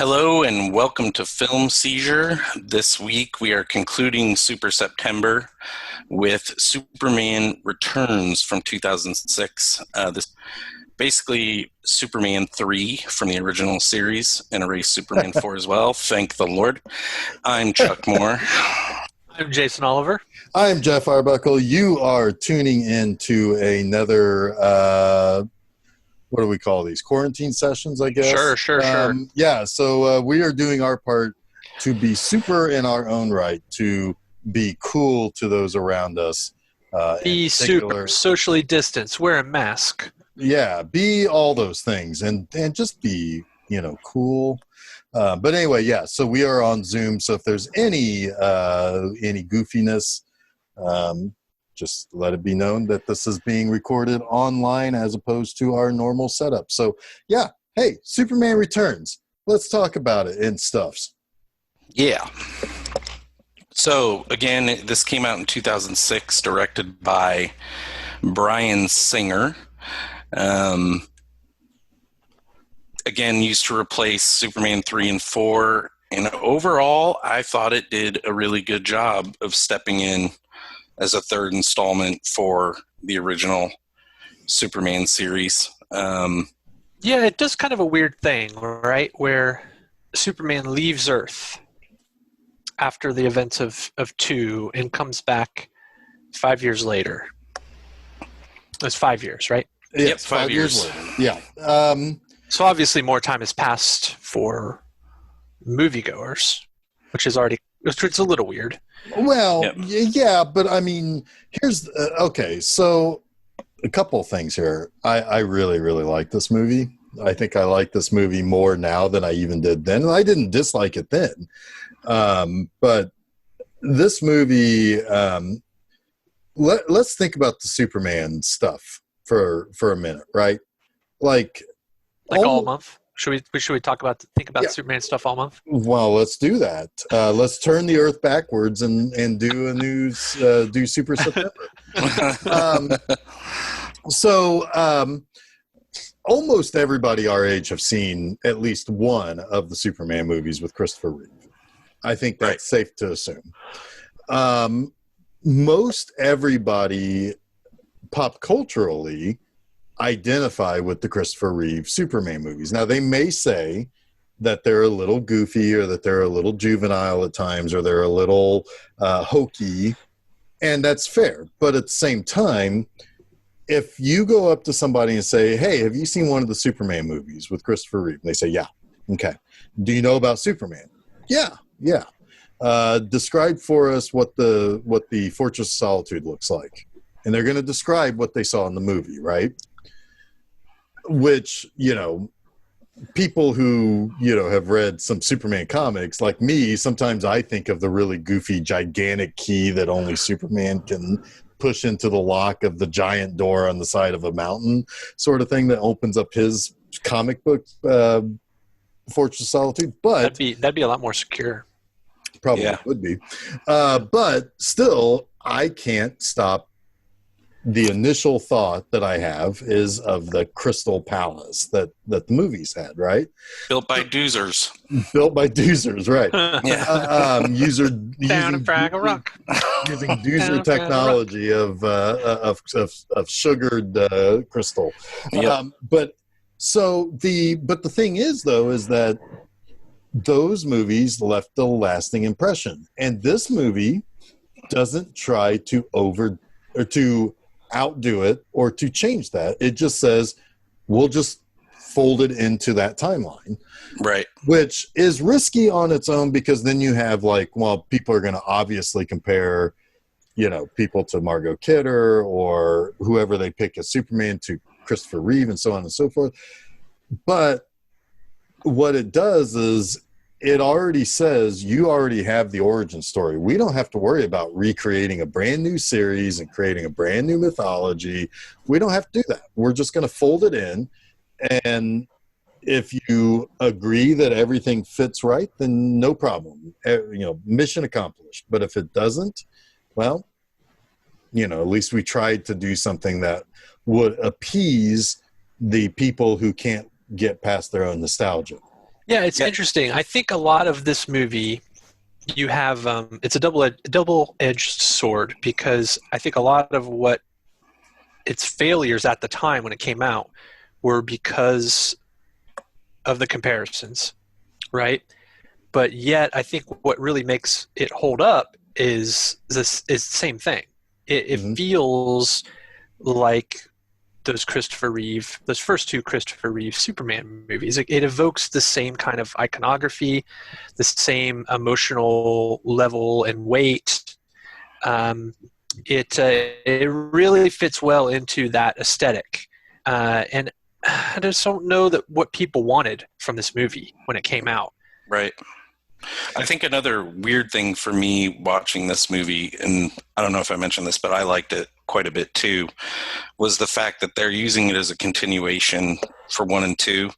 Hello and welcome to Film Seizure. This week we are concluding Super September with Superman Returns from 2006. This basically Superman 3 from the original series and erase Superman 4 as well. Thank the Lord. I'm Chuck Moore. I'm Jason Oliver. I'm Jeff Arbuckle. You are tuning in to another, what do we call these? Quarantine sessions, I guess? Sure. Yeah, so we are doing our part to be super in our own right, to be cool to those around us. Be super, socially distanced, wear a mask. Yeah, be all those things and just be, cool. But anyway, yeah, so we are on Zoom. So if there's any goofiness, just let it be known that this is being recorded online as opposed to our normal setup. So yeah, hey, Superman Returns. Let's talk about it and stuffs. Yeah. So again, this came out in 2006, directed by Bryan Singer. Again, used to replace Superman 3 and 4. And overall, I thought it did a really good job of stepping in as a third installment for the original Superman series. Yeah, it does kind of a weird thing, right? Where Superman leaves Earth after the events of 2 and comes back 5 years later. It's 5 years, right? Yep, 5 years later. Yeah. So obviously more time has passed for moviegoers, which is a little weird. Well, Yep. Yeah, but I mean, here's okay. So a couple of things here. I really, really like this movie. I think I like this movie more now than I even did then. And I didn't dislike it then. But this movie, let's think about the Superman stuff for a minute, right? Like all month. Should we think about Superman stuff all month? Well, let's do that. Let's turn the Earth backwards and do a new do Super September. Almost everybody our age have seen at least one of the Superman movies with Christopher Reeve. I think that's safe to assume. Most everybody pop culturally identify with the Christopher Reeve Superman movies. Now, they may say that they're a little goofy or that they're a little juvenile at times or they're a little hokey, and that's fair. But at the same time, if you go up to somebody and say, hey, have you seen one of the Superman movies with Christopher Reeve? And they say, yeah. Okay. Do you know about Superman? Yeah. Describe for us what the Fortress of Solitude looks like. And they're going to describe what they saw in the movie, right? Which, people who, have read some Superman comics like me, sometimes I think of the really goofy, gigantic key that only Superman can push into the lock of the giant door on the side of a mountain sort of thing that opens up his comic book, Fortress of Solitude. But that'd be a lot more secure. Probably would be. But still, I can't stop. The initial thought that I have is of the Crystal Palace that the movies had, right? Built by doozers, right? Yeah. Using doozer technology of sugared crystal. Yep. But the thing is, though, is that those movies left a lasting impression, and this movie doesn't try to outdo it or to change that. It just says we'll just fold it into that timeline, right? Which is risky on its own, because then you have people are going to obviously compare people to Margot Kidder or whoever they pick as Superman to Christopher Reeve and so on and so forth. But what it does is it already says you already have the origin story. We don't have to worry about recreating a brand new series and creating a brand new mythology. We don't have to do that. We're just going to fold it in. And if you agree that everything fits right, then no problem. Mission accomplished. But if it doesn't, well, at least we tried to do something that would appease the people who can't get past their own nostalgia. Yeah, it's interesting. I think a lot of this movie, you have it's a double-edged sword, because I think a lot of what its failures at the time when it came out were because of the comparisons, right? But yet, I think what really makes it hold up is the same thing. It Mhm. feels like those first two Christopher Reeve Superman movies. It evokes the same kind of iconography, the same emotional level and weight. It really fits well into that aesthetic, and I just don't know that what people wanted from this movie when it came out. Right. I think another weird thing for me watching this movie, and I don't know if I mentioned this, but I liked it quite a bit too, was the fact that they're using it as a continuation for 1 and 2,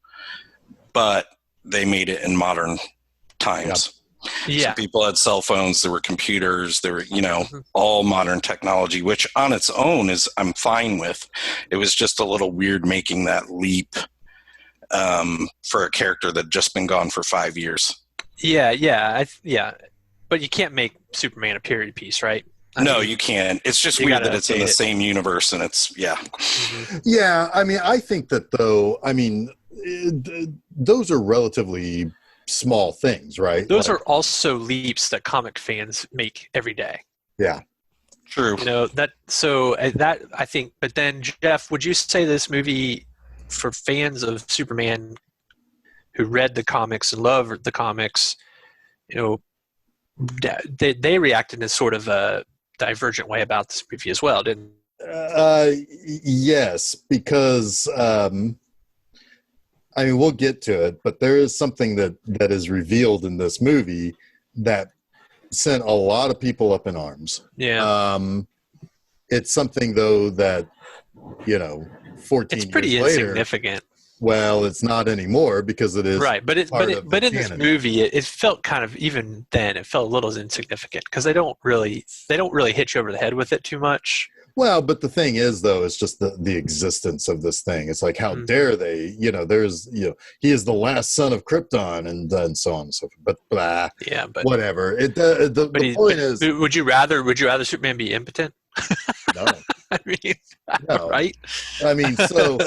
but they made it in modern times. Yeah. So people had cell phones, there were computers, there were, all modern technology, which on its own I'm fine with. It was just a little weird making that leap for a character that had just been gone for 5 years. Yeah. But you can't make Superman a period piece, right? No, you can't. It's just weird that it's in the same universe, and it's, yeah. Mm-hmm. Yeah, I mean, I think that though, I mean, those are relatively small things, right? Those are also leaps that comic fans make every day. Yeah. True. That I think, but then Jeff, would you say this movie, for fans of Superman who read the comics and love the comics, they reacted in sort of a divergent way about this movie as well, didn't they? Yes, because I mean, we'll get to it, but there is something that is revealed in this movie that sent a lot of people up in arms. Yeah. It's something though that 14 it's pretty years later, insignificant. Well, it's not anymore because it is right. But in this movie, it felt kind of, even then, it felt a little insignificant because they don't really hit you over the head with it too much. Well, but the thing is, though, it's just the existence of this thing. It's like, how dare they? There's, he is the last son of Krypton, and so on and so forth. But yeah, but whatever. The point is, would you rather Superman be impotent? No. I mean, no. Right? I mean, so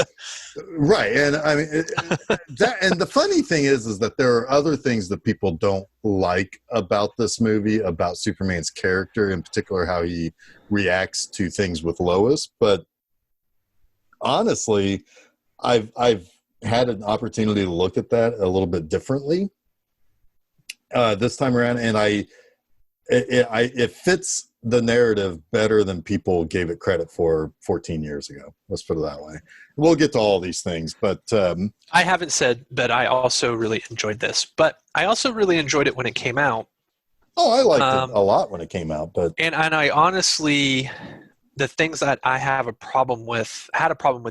right, and I mean that. And the funny thing is that there are other things that people don't like about this movie, about Superman's character, in particular, how he reacts to things with Lois. But honestly, I've had an opportunity to look at that a little bit differently this time around, and it fits the narrative better than people gave it credit for 14 years ago. Let's put it that way. We'll get to all these things, but I haven't said that I also really enjoyed this, but I also really enjoyed it when it came out. Oh, I liked it a lot when it came out, but and I honestly, the things that I had a problem with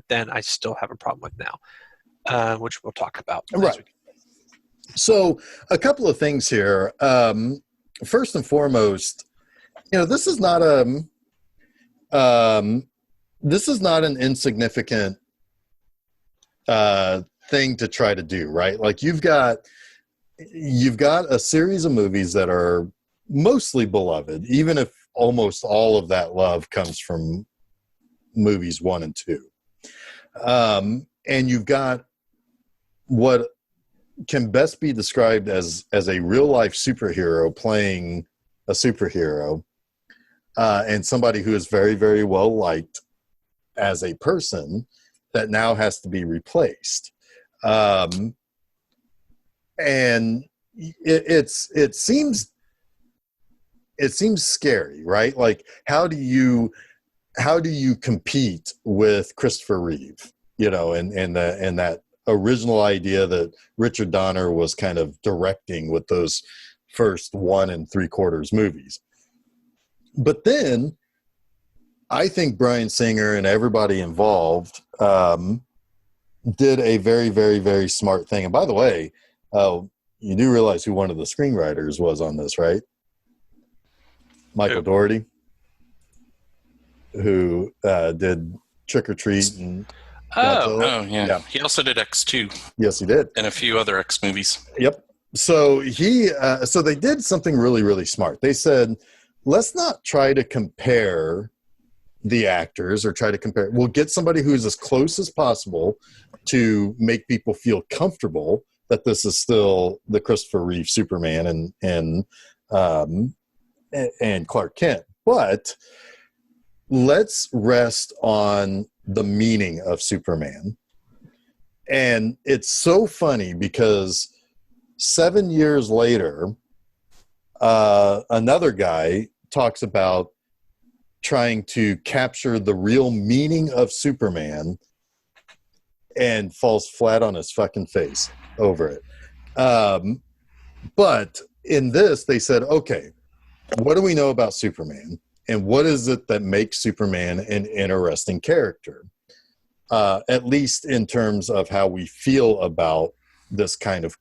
then, I still have a problem with now, which we'll talk about. Right. So a couple of things here. First and foremost, this is not an insignificant thing to try to do, right? Like you've got a series of movies that are mostly beloved, even if almost all of that love comes from movies 1 and 2. And you've got what can best be described as a real life superhero playing a superhero, and somebody who is very, very well liked as a person that now has to be replaced. And it seems scary, right? Like how do you compete with Christopher Reeve, and that original idea that Richard Donner was kind of directing with those first 1 3/4 movies. But then I think Bryan Singer and everybody involved did a very, very, very smart thing. And by the way, you do realize who one of the screenwriters was on this, right? Michael Dougherty, who did Trick or Treat and Oh, Oh, yeah. He also did X2 Yes, he did. and a few other X movies. Yep. So so they did something really, really smart. They said, let's not try to compare the actors or try to compare. We'll get somebody who's as close as possible to make people feel comfortable that this is still the Christopher Reeve Superman and Clark Kent. But let's rest on the meaning of Superman. And it's so funny because 7 years later, another guy talks about trying to capture the real meaning of Superman and falls flat on his fucking face over it. But in this, they said, okay, what do we know about Superman? And what is it that makes Superman an interesting character? At least in terms of how we feel about this kind of,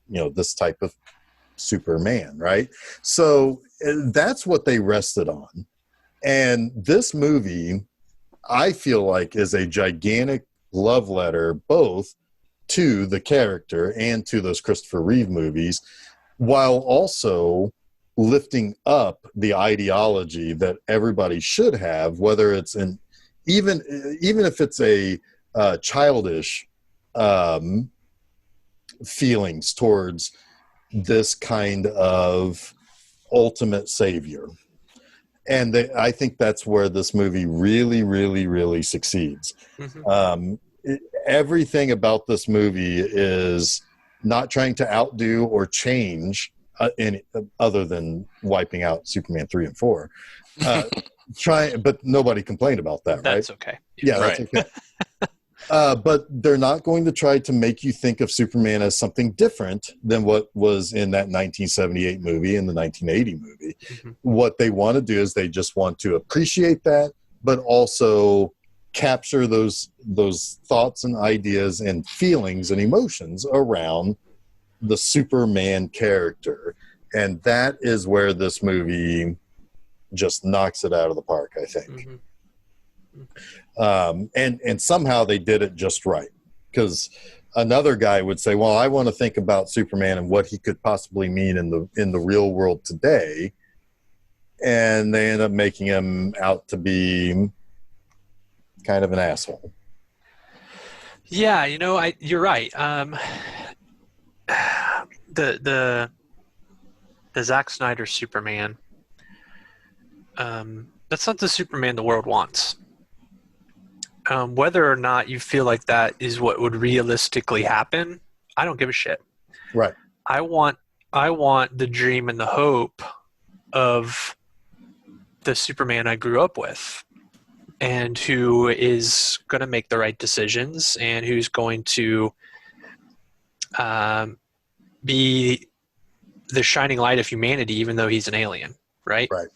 this type of Superman, right? So that's what they rested on. And this movie, I feel like, is a gigantic love letter both to the character and to those Christopher Reeve movies, while also lifting up the ideology that everybody should have, whether it's even if it's a childish feelings towards this kind of ultimate savior. And I think that's where this movie really, really, really succeeds. Mm-hmm. Everything about this movie is not trying to outdo or change other than wiping out Superman 3 and 4. But nobody complained about that, right? That's okay. Yeah, that's okay. But they're not going to try to make you think of Superman as something different than what was in that 1978 movie and the 1980 movie. Mm-hmm. What they want to do is they just want to appreciate that, but also capture those thoughts and ideas and feelings and emotions around the Superman character. And that is where this movie just knocks it out of the park, I think. Mm-hmm. And somehow they did it just right, because another guy would say, well, I want to think about Superman and what he could possibly mean in the real world today, and they end up making him out to be kind of an asshole. Yeah, you're right. The Zack Snyder Superman, that's not the Superman the world wants. Whether or not you feel like that is what would realistically happen, I don't give a shit. Right. I want the dream and the hope of the Superman I grew up with, and who is going to make the right decisions, and who's going to be the shining light of humanity, even though he's an alien, right? Right.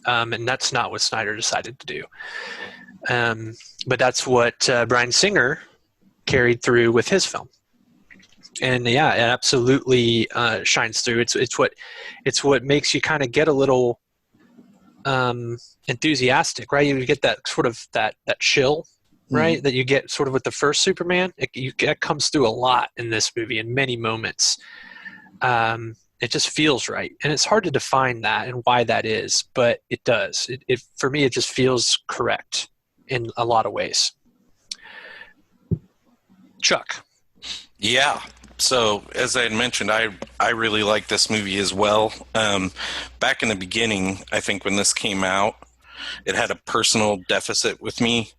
And that's not what Snyder decided to do. But that's what Bryan Singer carried through with his film. And yeah, it absolutely shines through. It's what makes you kind of get a little enthusiastic, right? You get that sort of that chill, right? Mm-hmm. That you get sort of with the first Superman. It comes through a lot in this movie in many moments. It just feels right, and it's hard to define that and why that is, but it does. It for me, it just feels correct in a lot of ways. Chuck. Yeah. So as I had mentioned, I really like this movie as well. Back in the beginning, I think when this came out, it had a personal deficit with me,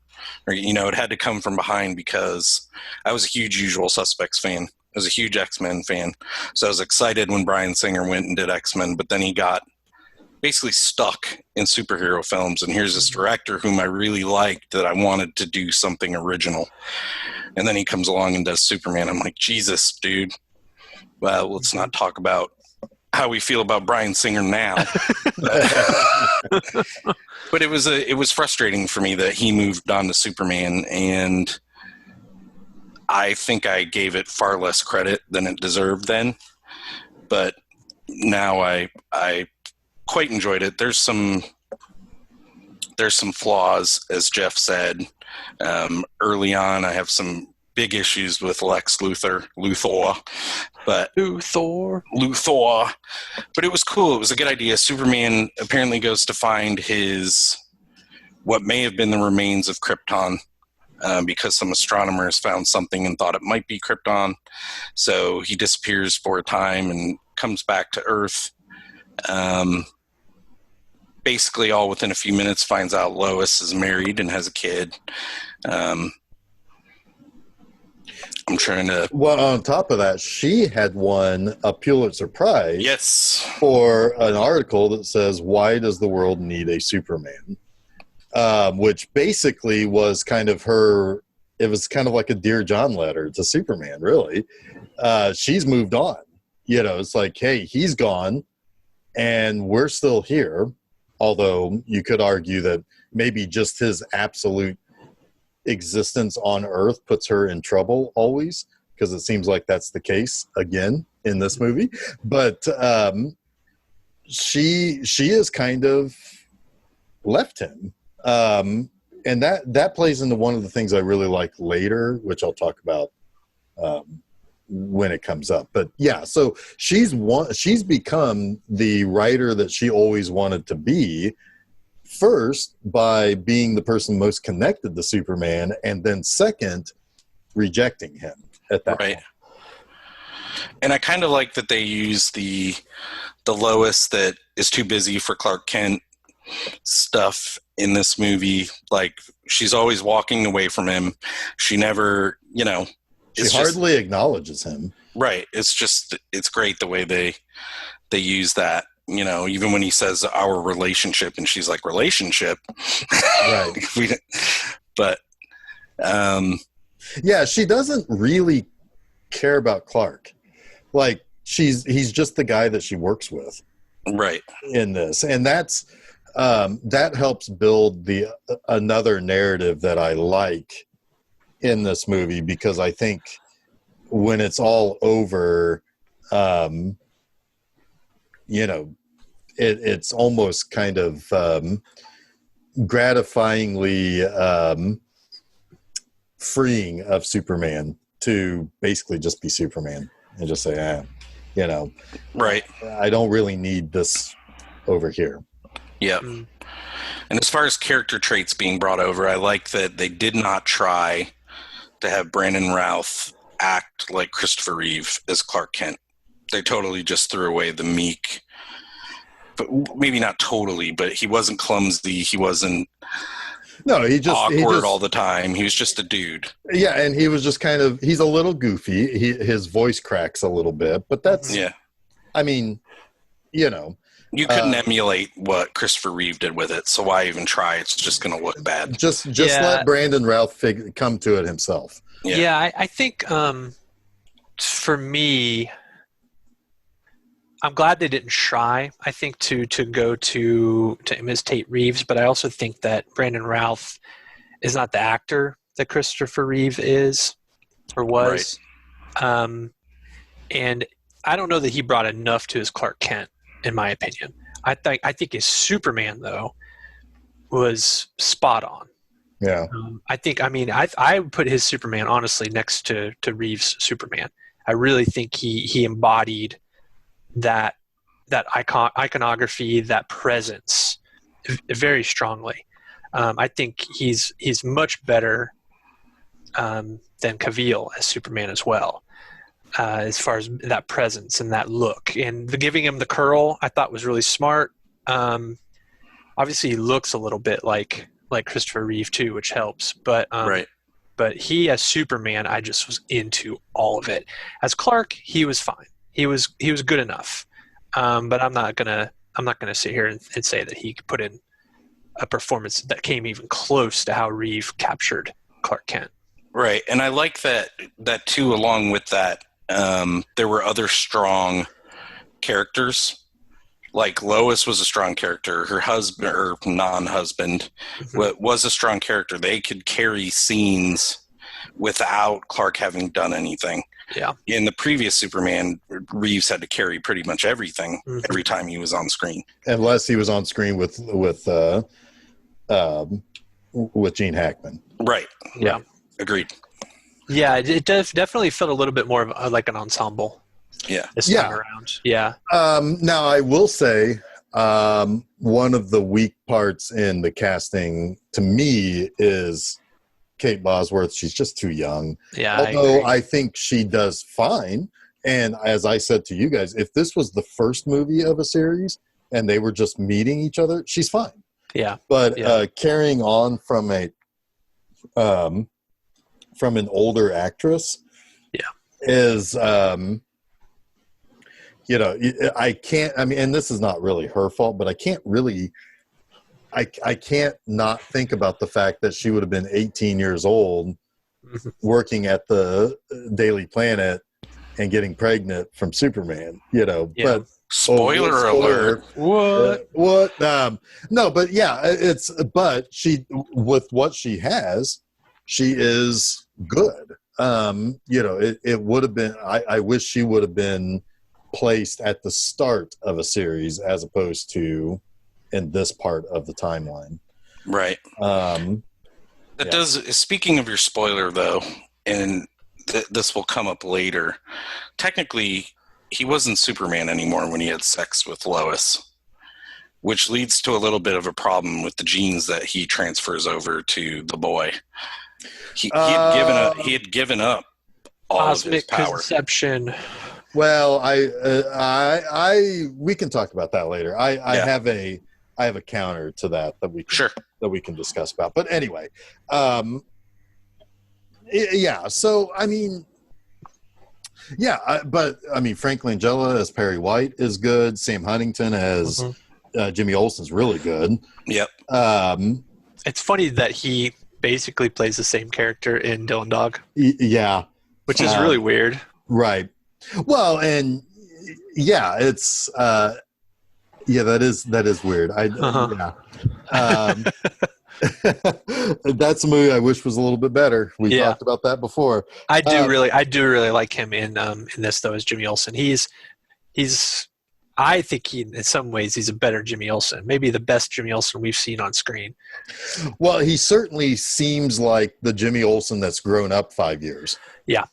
or it had to come from behind, because I was a huge Usual Suspects fan. I was a huge X-Men fan. So I was excited when Bryan Singer went and did X-Men, but then he got basically stuck in superhero films. And here's this director whom I really liked that I wanted to do something original. And then he comes along and does Superman. I'm like, Jesus, dude. Well, let's not talk about how we feel about Bryan Singer now. But it was frustrating for me that he moved on to Superman, and I think I gave it far less credit than it deserved then. But now I quite enjoyed it. There's some flaws, as Jeff said. Early on, I have some big issues with Lex Luthor, but Luthor. But it was cool. It was a good idea. Superman apparently goes to find what may have been the remains of Krypton, because some astronomers found something and thought it might be Krypton. So he disappears for a time and comes back to Earth. Basically, all within a few minutes, finds out Lois is married and has a kid. I'm trying to... Well, on top of that, she had won a Pulitzer Prize. Yes. For an article that says, "Why does the world need a Superman?" Which basically was kind of her... It was kind of like a Dear John letter to Superman, really. She's moved on. You know, it's like, hey, he's gone, and we're still here. Although you could argue that maybe just his absolute existence on Earth puts her in trouble always, because it seems like that's the case again in this movie. But she has kind of left him, and that plays into one of the things I really like later, which I'll talk about when it comes up. But yeah, so she's become the writer that she always wanted to be. First, by being the person most connected to Superman, and then second, rejecting him at that point. And I kind of like that they use the Lois that is too busy for Clark Kent stuff in this movie. Like, she's always walking away from him. She never, she hardly acknowledges him. Right. It's great the way they use that. Even when he says our relationship, and she's like, relationship? Right. But, yeah, she doesn't really care about Clark. Like, he's just the guy that she works with. Right. In this. And that helps build another narrative that I like in this movie, because I think when it's all over, it's almost kind of gratifyingly freeing of Superman to basically just be Superman and just say, right, I don't really need this over here. Yeah. And as far as character traits being brought over, I like that they did not try to have Brandon Routh act like Christopher Reeve as Clark Kent. They totally just threw away the meek, but maybe not totally, but he wasn't clumsy. He wasn't awkward all the time. He was just a dude. Yeah, and he was just he's a little goofy. His voice cracks a little bit, but that's, I mean, you couldn't emulate what Christopher Reeve did with it, so why even try? It's just going to look bad. Just let Brandon Routh come to it himself. Yeah, I think for me, I'm glad they didn't try, I think, to go to imitate Reeves, but I also think that Brandon Routh is not the actor that Christopher Reeve is or was. Right. And I don't know that he brought enough to his Clark Kent, in my opinion. I think his Superman, though, was spot on. Yeah. I would put his Superman, honestly, next to Reeves' Superman. I really think he embodied that iconography, that presence, very strongly. I think he's much better than Cavill as Superman as well, as far as that presence and that look. And giving him the curl, I thought was really smart. Obviously, he looks a little bit like Christopher Reeve too, which helps. But right. But he as Superman, I just was into all of it. As Clark, he was fine. He was good enough, but I'm not gonna sit here and say that he could put in a performance that came even close to how Reeve captured Clark Kent. Right, and I like that too. Along with that, there were other strong characters. Like Lois was a strong character. Her husband or non-husband was a strong character. They could carry scenes without Clark having done anything. Yeah. In the previous Superman, Reeves had to carry pretty much everything every time he was on screen. Unless he was on screen with with Gene Hackman. Right. Yeah. Agreed. Yeah, it definitely felt a little bit more of like an ensemble. Yeah. This time around. Yeah. Now I will say one of the weak parts in the casting to me is Kate Bosworth. She's just too young. Yeah. Although I think she does fine. And as I said to you guys, if this was the first movie of a series and they were just meeting each other, she's fine. Yeah. But carrying on from an older actress, is I can't. I mean, and this is not really her fault, but I can't really. I can't not think about the fact that she would have been 18 years old, working at the Daily Planet and getting pregnant from Superman. But spoiler alert. What? No, but but she, with what she has, she is good. It would have been, I wish she would have been placed at the start of a series as opposed to in this part of the timeline. Right. Speaking of your spoiler though, and this will come up later, technically he wasn't Superman anymore when he had sex with Lois, which leads to a little bit of a problem with the genes that he transfers over to the boy. He had given up all of his power. Conception. Well, we can talk about that later. I have a counter to that we can discuss about. But anyway, So I mean, but I mean, Frank Langella as Perry White is good. Sam Huntington as Jimmy Olsen's really good. Yep. It's funny that he basically plays the same character in Dylan Dog. Yeah. Which is really weird. Right. Well, and it's that is weird. That's a movie I wish was a little bit better. We talked about that before. I do really like him in this though as Jimmy Olsen. I think in some ways he's a better Jimmy Olsen, maybe the best Jimmy Olsen we've seen on screen. Well, he certainly seems like the Jimmy Olsen that's grown up 5 years. Yeah.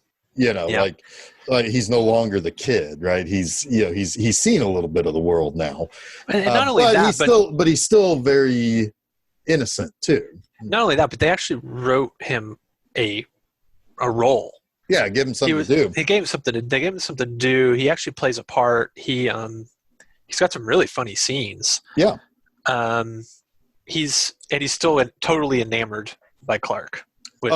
Like he's no longer the kid, right? He's seen a little bit of the world now. And not only that, but he's still very innocent too. Not only that, but they actually wrote him a role. Yeah, give him something to do. They gave him something to do. He actually plays a part. He's got some really funny scenes. Yeah. He's still totally enamored by Clark. Which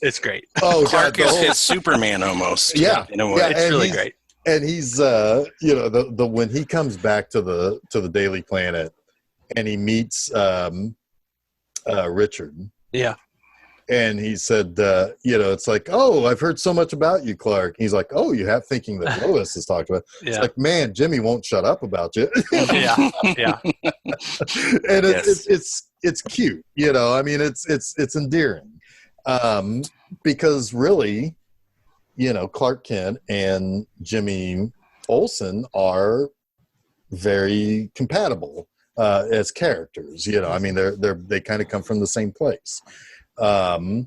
it's great. Oh, Clark is his Superman almost. Yeah, in a way. It's really great. And he's when he comes back to the Daily Planet and he meets Richard. Yeah. And he said, it's like, oh, I've heard so much about you, Clark. He's like, oh, you have thinking that Lois has talked about. It's like, man, Jimmy won't shut up about you. Yeah. And it's cute, I mean, it's endearing. Because really, Clark Kent and Jimmy Olsen are very compatible as characters. I mean, they kind of come from the same place. It's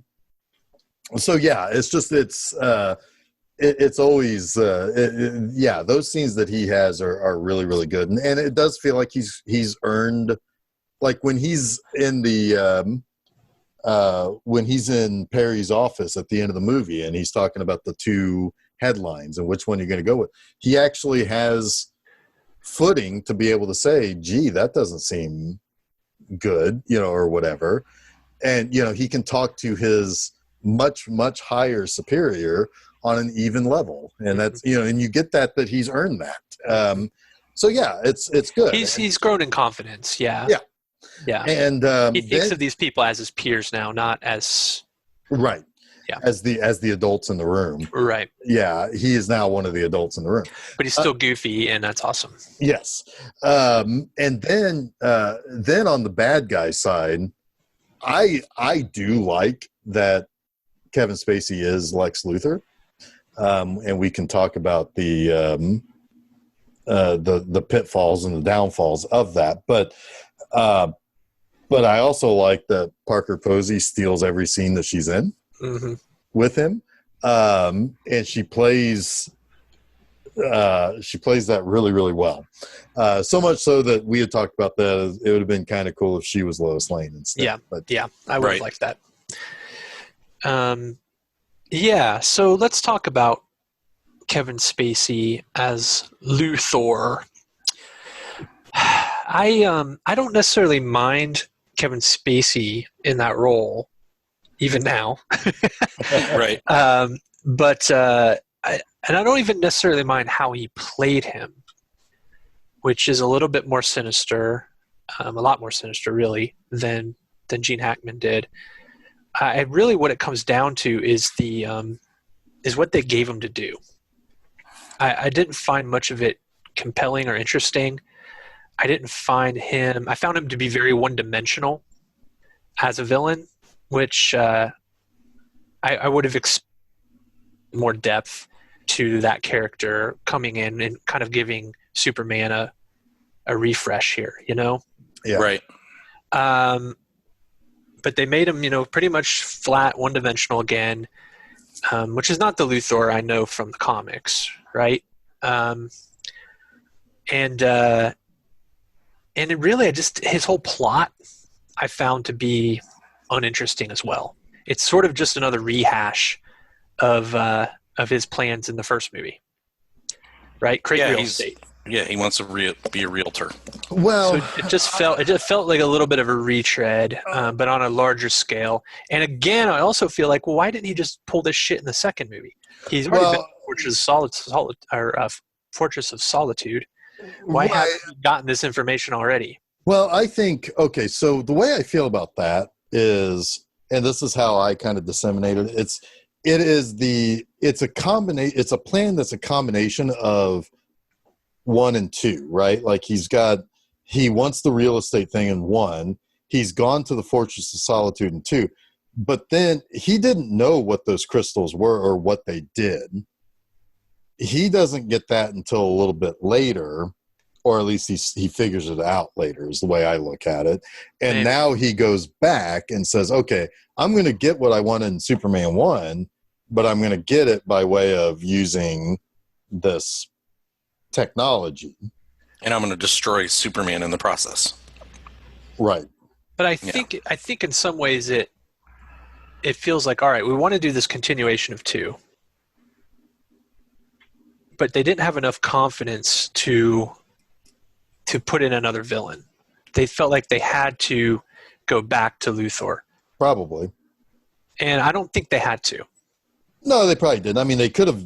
always those scenes that he has are really, really good, and it does feel like he's earned, like when he's in the when he's in Perry's office at the end of the movie and he's talking about the two headlines and which one you're going to go with, he actually has footing to be able to say, gee, that doesn't seem good, or whatever. And, he can talk to his much, much higher superior on an even level. And that's, and you get that he's earned that. It's good. He's grown in confidence. Yeah. Yeah. Yeah. And he thinks of these people as his peers now, not as right. Yeah. As the adults in the room. Right. Yeah. He is now one of the adults in the room. But he's still goofy, and that's awesome. Yes. And then on the bad guy side, I do like that Kevin Spacey is Lex Luthor. And we can talk about the pitfalls and the downfalls of that. But But I also like that Parker Posey steals every scene that she's in with him, and she plays that really, really well. So much so that we had talked about that it would have been kind of cool if she was Lois Lane instead. Yeah, but I would have liked that. So let's talk about Kevin Spacey as Luthor. I don't necessarily mind Kevin Spacey in that role, even now. Right. But I don't even necessarily mind how he played him, which is a little bit more sinister, a lot more sinister, really, than Gene Hackman did. Really, what it comes down to is is what they gave him to do. I didn't find much of it compelling or interesting. I found him to be very one-dimensional as a villain, which I would have expected more depth to that character coming in and kind of giving Superman a refresh here, you know? Yeah. Right. But they made him, pretty much flat, one-dimensional again, which is not the Luthor I know from the comics, right? And it really, his whole plot I found to be uninteresting as well. It's sort of just another rehash of his plans in the first movie, right? Create real estate. Yeah, he wants to be a realtor. Well, so it just felt like a little bit of a retread, but on a larger scale. And again, I also feel like, well, why didn't he just pull this shit in the second movie? He's already been in Fortress of Solitude. Why haven't we gotten this information already? Well, I think, okay, so the way I feel about that is, and this is how I kind of disseminated it, it's a plan that's a combination of 1 and 2, right? Like he wants the real estate thing in 1. He's gone to the Fortress of Solitude in 2, but then he didn't know what those crystals were or what they did. He doesn't get that until a little bit later, or at least he figures it out later, is the way I look at it. And now he goes back and says, okay, I'm going to get what I wanted in Superman 1, but I'm going to get it by way of using this technology. And I'm going to destroy Superman in the process. Right. But I think in some ways it feels like, all right, we want to do this continuation of 2. But they didn't have enough confidence to put in another villain. They felt like they had to go back to Luthor. Probably. And I don't think they had to. No, they probably didn't. I mean, they could have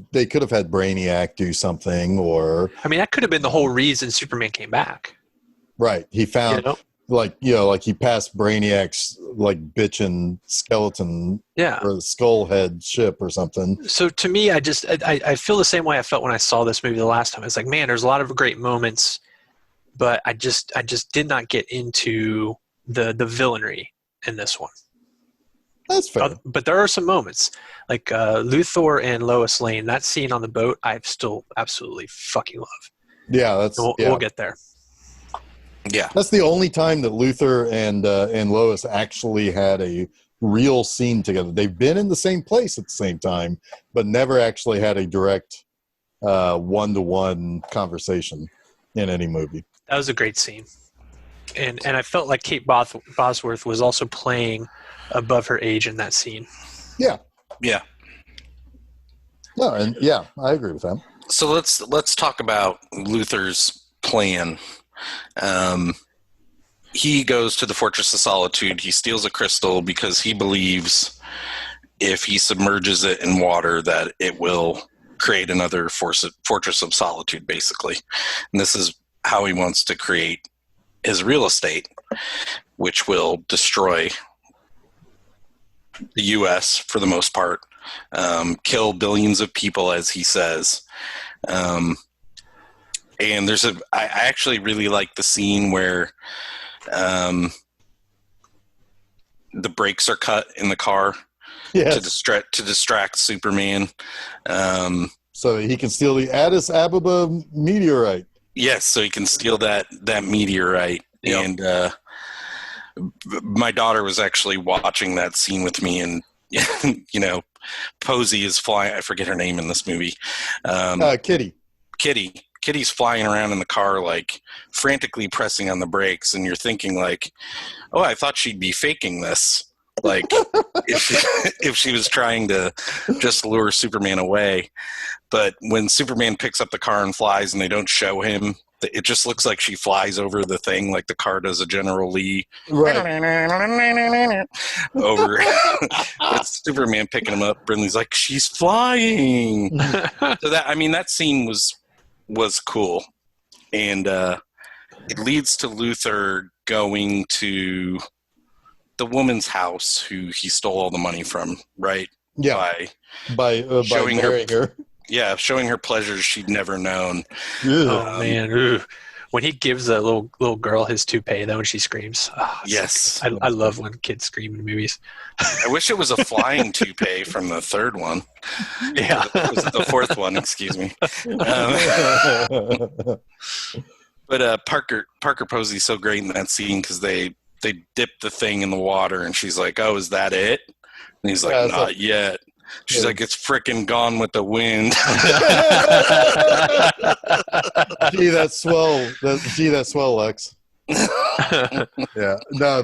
had Brainiac do something, or that could have been the whole reason Superman came back. Right. He found like he passed Brainiac's like bitchin' skeleton or the skull head ship or something. So to me, I feel the same way I felt when I saw this movie the last time. It's like, man, there's a lot of great moments, but I just did not get into the villainry in this one. That's fair. But there are some moments like Luthor and Lois Lane. That scene on the boat, I still absolutely fucking love. Yeah, we'll get there. Yeah, that's the only time that Luthor and Lois actually had a real scene together. They've been in the same place at the same time, but never actually had a direct one-to-one conversation in any movie. That was a great scene, and I felt like Kate Bosworth was also playing above her age in that scene. Yeah. Yeah. No, and yeah, I agree with that. So let's talk about Luthor's plan. He goes to the Fortress of Solitude. He steals a crystal because he believes if he submerges it in water that it will create another Fortress of Solitude, basically. And this is how he wants to create his real estate, which will destroy the U.S. for the most part, kill billions of people, as he says. And I actually really like the scene where the brakes are cut in the car to distract Superman. So he can steal the Addis Ababa meteorite. Yes, so he can steal that meteorite. Yep. And my daughter was actually watching that scene with me, and you know, Posey is flying. I forget her name in this movie. Kitty. Kitty's flying around in the car, like frantically pressing on the brakes, and you're thinking, like, oh, I thought she'd be faking this. Like, if she was trying to just lure Superman away. But when Superman picks up the car and flies and they don't show him, it just looks like she flies over the thing, like the car does a General Lee. Right. Over. It's Superman picking him up. Brindley's like, she's flying. So that scene was cool. And it leads to Luthor going to the woman's house who he stole all the money from, right? Yeah. By showing marrying her. Yeah, showing her pleasures she'd never known. Oh man! Ooh. When he gives a little girl his toupee, though, and she screams. Oh, yes, I love when kids scream in movies. I wish it was a flying toupee from the third one. Yeah, was it the fourth one? Excuse me. But Parker Posey's so great in that scene because they dip the thing in the water, and she's like, "Oh, is that it?" And he's like, "Not yet." She's like, "It's frickin' Gone with the Wind." Gee, that's swell, Lex. Yeah. No,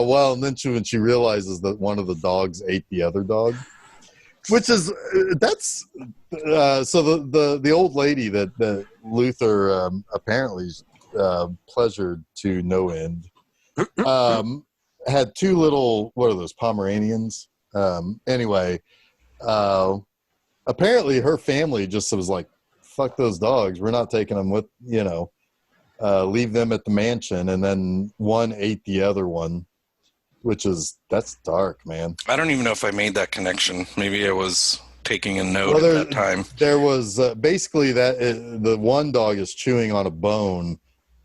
well, and then when she realizes that one of the dogs ate the other dog, which is so the old lady that Luthor apparently pleasured to no end had two little, what are those, Pomeranians? Anyway, apparently her family just was like, fuck those dogs, we're not taking them with, leave them at the mansion. And then one ate the other one, that's dark, man. I don't even know if I made that connection. Maybe I was taking a note at that time. There was basically that the one dog is chewing on a bone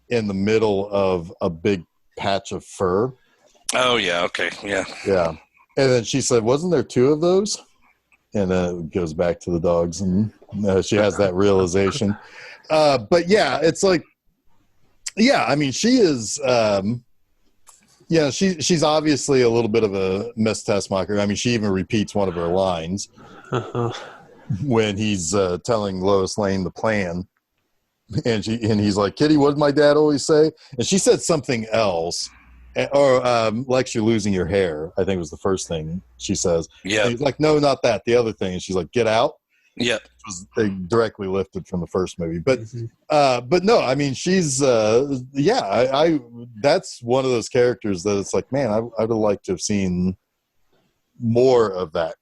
in the middle of a big patch of fur. Oh yeah, okay, yeah. And then she said, wasn't there two of those? And then it goes back to the dogs, and she has that realization. But yeah, it's like, yeah, I mean, she is, she's obviously a little bit of a Miss Tessmacher. I mean, she even repeats one of her lines when he's telling Lois Lane the plan. And he's like, Kitty, what did my dad always say? And she said something else. Or Lex, you're losing your hair, I think was the first thing she says. Yeah. And he's like, no, not that. The other thing. And she's like, get out. Yeah. Was directly lifted from the first movie. But no, I mean, she's I that's one of those characters that it's like, man, I would have liked to have seen more of that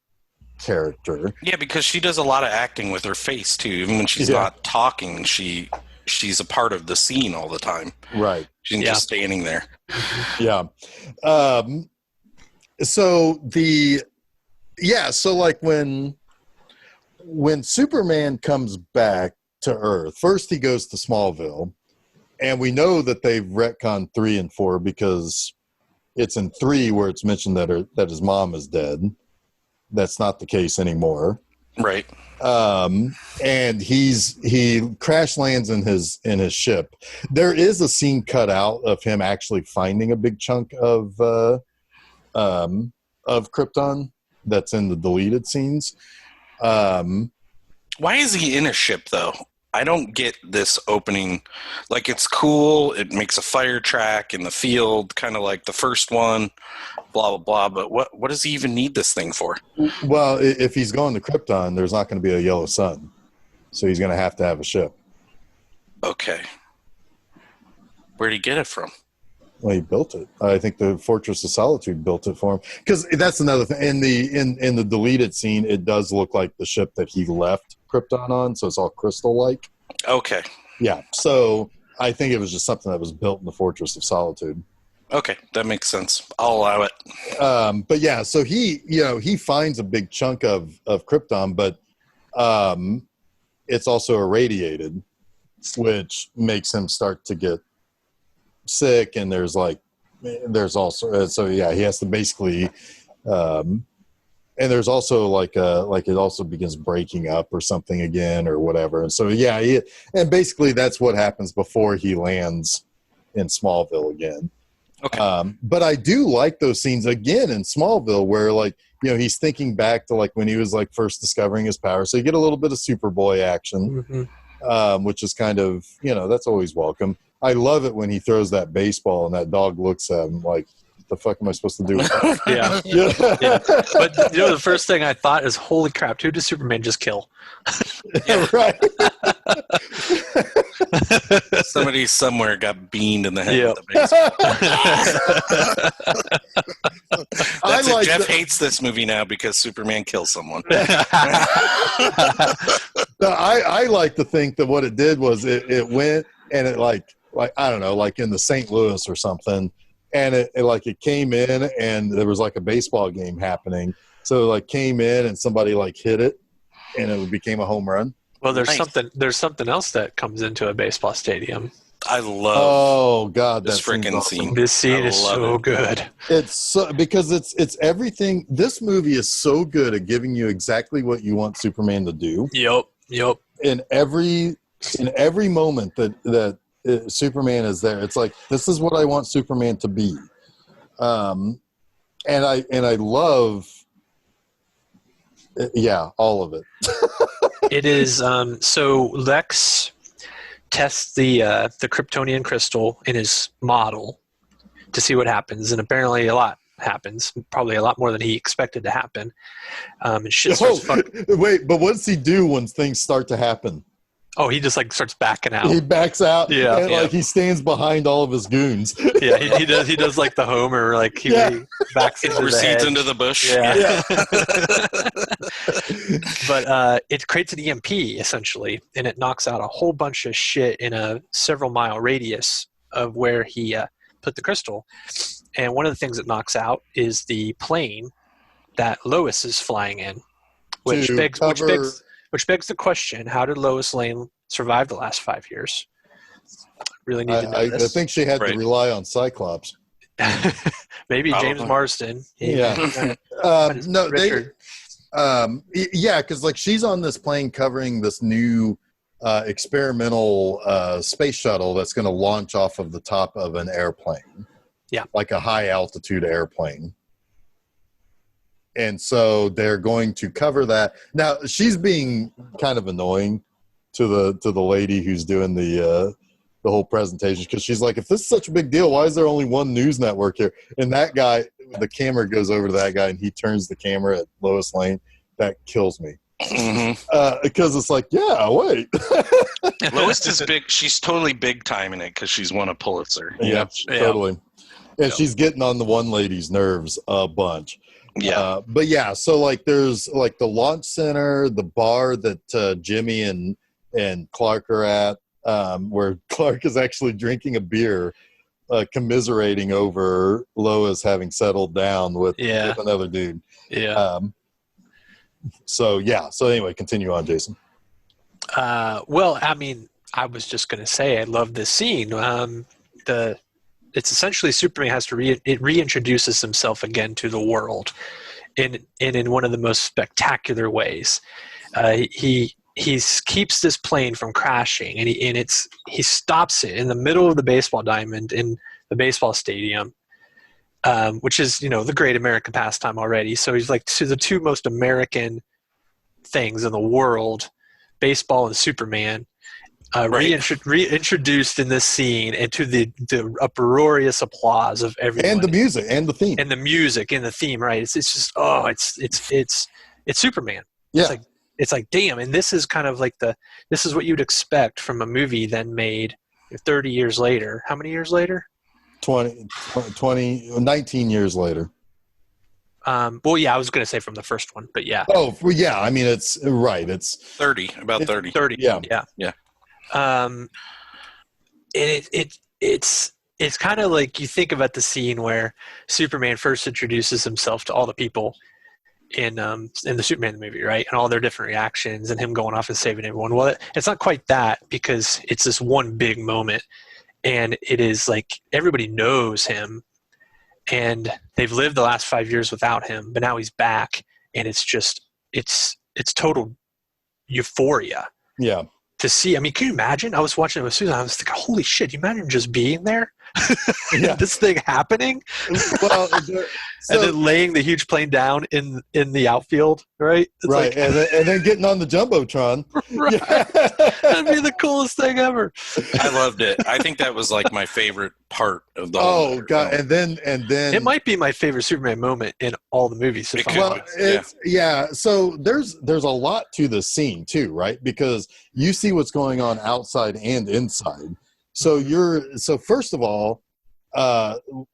character. Yeah, because she does a lot of acting with her face too. Even when she's not talking, she's a part of the scene all the time. Right. She's just standing there. Yeah. So like when Superman comes back to Earth, first he goes to Smallville, and we know that they've retconned 3 and 4 because it's in 3 where it's mentioned that his mom is dead. That's not the case anymore. Right. And he crash lands in his ship. There is a scene cut out of him actually finding a big chunk of Krypton that's in the deleted scenes. Why is he in a ship though? I don't get this opening. Like, it's cool. It makes a fire track in the field, kind of like the first one, blah, blah, blah. But what does he even need this thing for? Well, if he's going to Krypton, there's not going to be a yellow sun. So he's going to have a ship. Okay. Where'd he get it from? Well, he built it. I think the Fortress of Solitude built it for him. Because that's another thing. In the deleted scene, it does look like the ship that he left Krypton on, so it's all crystal-like. Okay. Yeah. So I think it was just something that was built in the Fortress of Solitude. Okay, that makes sense. I'll allow it. But yeah, so he finds a big chunk of Krypton, but it's also irradiated, which makes him start to get sick. And there's also so yeah, he has to basically and there's also like it also begins breaking up or something again or whatever. And so yeah, and basically that's what happens before he lands in Smallville again. Okay. But I do like those scenes again in Smallville where, like, you know, he's thinking back to like when he was like first discovering his power. So you get a little bit of Superboy action, which is kind of, you know, that's always welcome. I love it when he throws that baseball and that dog looks at him like, the fuck am I supposed to do with that? Yeah. But you know, the first thing I thought is, holy crap, who does Superman just kill? Yeah, right. Somebody somewhere got beamed in the head Yep. with a baseball. That's it. Jeff hates this movie now because Superman kills someone. I like to think that what it did was it went and it like I don't know, like in the St. Louis or something, and it came in and there was like a baseball game happening, so it like came in and somebody like hit it and it became a home run. Well, there's something else that comes into a baseball stadium. I love this freaking scene. This scene is so good. It's so, because it's everything. This movie is so good at giving you exactly what you want Superman to do. Yep. In every moment that Superman is there, it's like, this is what I want Superman to be. And I love, all of it. It is so Lex tests the Kryptonian crystal in his model to see what happens, and apparently a lot happens, probably a lot more than he expected to happen. And shit starts wait, but what does he do when things start to happen? Oh, he just like starts backing out. He backs out. Yeah, and like he stands behind all of his goons. Yeah, he does like the Homer, like he backs into the hedge. Into the bush. Yeah. But it creates an EMP essentially, and it knocks out a whole bunch of shit in a several mile radius of where he put the crystal. And one of the things it knocks out is the plane that Lois is flying in, which begs the question: how did Lois Lane survive the last 5 years? Really need to know this. I think she had to rely on Cyclops. Maybe James Marsden. No, Richard. Because like she's on this plane covering this new experimental space shuttle that's going to launch off of the top of an airplane. Yeah, like a high altitude airplane. And so they're going to cover that. Now she's being kind of annoying to the lady who's doing the whole presentation, because she's like, if this is such a big deal, why is there only one news network here? And that guy, the camera goes over to that guy and he turns the camera at Lois Lane. That kills me. Because it's like, wait. Lois is big. She's totally big time in it because she's won a Pulitzer. Yeah, totally. And she's getting on the one lady's nerves a bunch. Yeah. But yeah, so like there's like the launch center, the bar that Jimmy and Clark are at, where Clark is actually drinking a beer, commiserating over Lois having settled down with another dude. Yeah. So anyway, continue on, Jason. Well, I mean, I was just going to say I love this scene. It's essentially Superman has to reintroduces himself again to the world in one of the most spectacular ways. He keeps this plane from crashing, and he stops it in the middle of the baseball diamond in the baseball stadium, which is, the great American pastime already. So he's like to the two most American things in the world, baseball and Superman. Reintroduced in this scene, and to the uproarious applause of everyone, and the music and the theme, right? It's just it's Superman. Yeah, it's like damn, and this is kind of like this is what you'd expect from a movie then made 30 years later. How many years later? 19 years later. Well, yeah, I was going to say from the first one, but yeah. Oh, well, yeah. I mean, it's right. It's 30, about 30. 30. Yeah. And it's kind of like you think about the scene where Superman first introduces himself to all the people in the Superman movie, right? And all their different reactions and him going off and saving everyone. Well, it's not quite that, because it's this one big moment, and it is like everybody knows him, and they've lived the last 5 years without him, but now he's back, and it's just it's total euphoria. Yeah. To see, I mean, can you imagine? I was watching it with Susan. I was thinking, holy shit! You imagine just being there Yeah. This thing happening, Well, and then laying the huge plane down in the outfield, right? It's right, like, and then getting on the jumbotron. right. Yeah. That'd be the coolest thing ever. I loved it. I think that was like my favorite part of the whole Oh god, film. and then It might be my favorite Superman moment in all the movies. It If I'm could well, honest. it's yeah. So there's a lot to the scene too, right? Because you see what's going on outside and inside. So so first of all,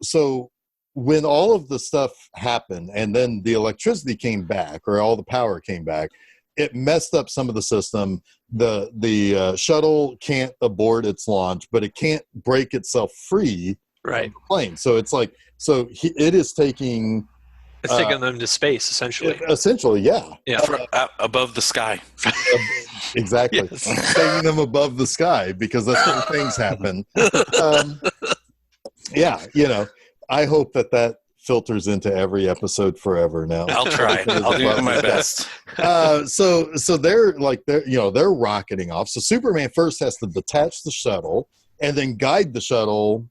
so when all of the stuff happened and then the electricity came back or all the power came back, it messed up some of the system. The shuttle can't abort its launch, but it can't break itself free Right. from the plane. So it's like it is taking. It's taking them to space, essentially. Essentially, yeah. Yeah. Above the sky. Exactly. Yes. Taking them above the sky because that's where things happen. Yeah, I hope that filters into every episode forever now. I'll try. I'll do my best. So they're rocketing off. So Superman first has to detach the shuttle and then guide the shuttle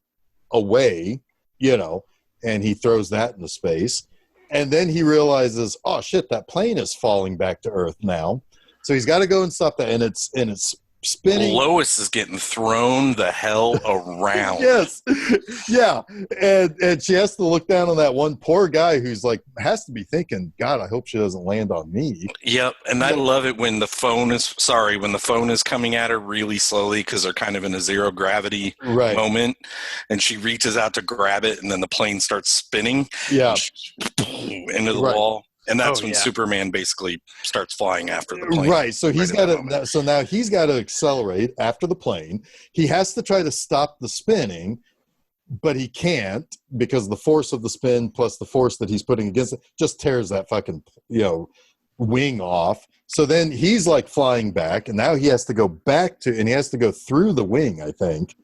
away, and he throws that into space. And then he realizes, oh shit, that plane is falling back to Earth now. So he's got to go and stop that, and it's spinning. Lois is getting thrown the hell around. Yes, yeah, and she has to look down on that one poor guy who's like has to be thinking, God, I hope she doesn't land on me. Yep, and I love it when the phone is coming at her really slowly because they're kind of in a zero gravity moment, and she reaches out to grab it, and then the plane starts spinning. Yeah, into the wall. And that's when Superman basically starts flying after the plane. Right. So he's got to. So now he's got to accelerate after the plane. He has to try to stop the spinning, but he can't because the force of the spin plus the force that he's putting against it just tears that fucking wing off. So then he's like flying back, and now he has to go back to, and he has to go through the wing, I think.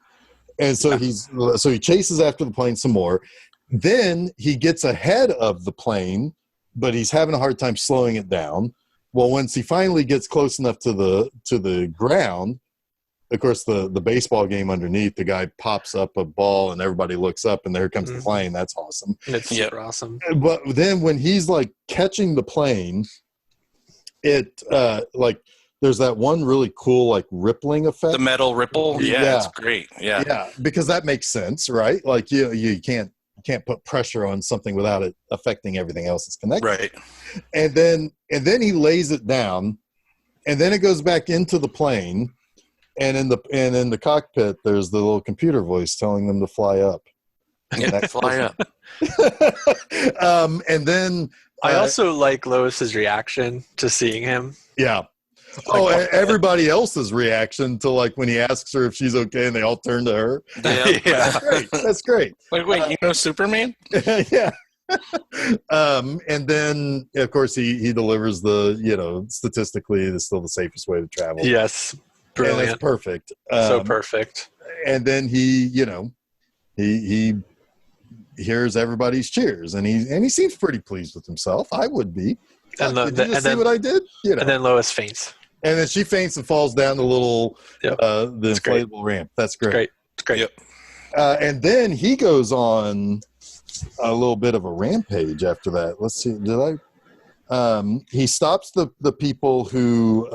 And so he chases after the plane some more. Then he gets ahead of the plane, but he's having a hard time slowing it down. Well, once he finally gets close enough to the ground, of course, the baseball game underneath, the guy pops up a ball and everybody looks up and there comes the plane. That's awesome. It's super awesome. But then when he's like catching the plane, it there's that one really cool like rippling effect. The metal ripple. Yeah, it's great. Yeah. Yeah, because that makes sense, right? Like you can't put pressure on something without it affecting everything else that's connected. Right. And then he lays it down, and then it goes back into the plane, and in the cockpit there's the little computer voice telling them to fly up. Yeah, fly up. And then I also like Lois's reaction to seeing him. Yeah. Oh, everybody else's reaction to like when he asks her if she's okay and they all turn to her. Yeah. That's great. Wait, you know Superman? Yeah. And then of course he delivers the, statistically it's still the safest way to travel. Yes. Brilliant. And it's perfect. So perfect. And then he hears everybody's cheers and he seems pretty pleased with himself. I would be. Did you see what I did? And then Lois faints. And then she faints and falls down the little the It's inflatable great. ramp. That's great. It's great. Yep. And then he goes on a little bit of a rampage after that. Let's see. Did I? He stops the people who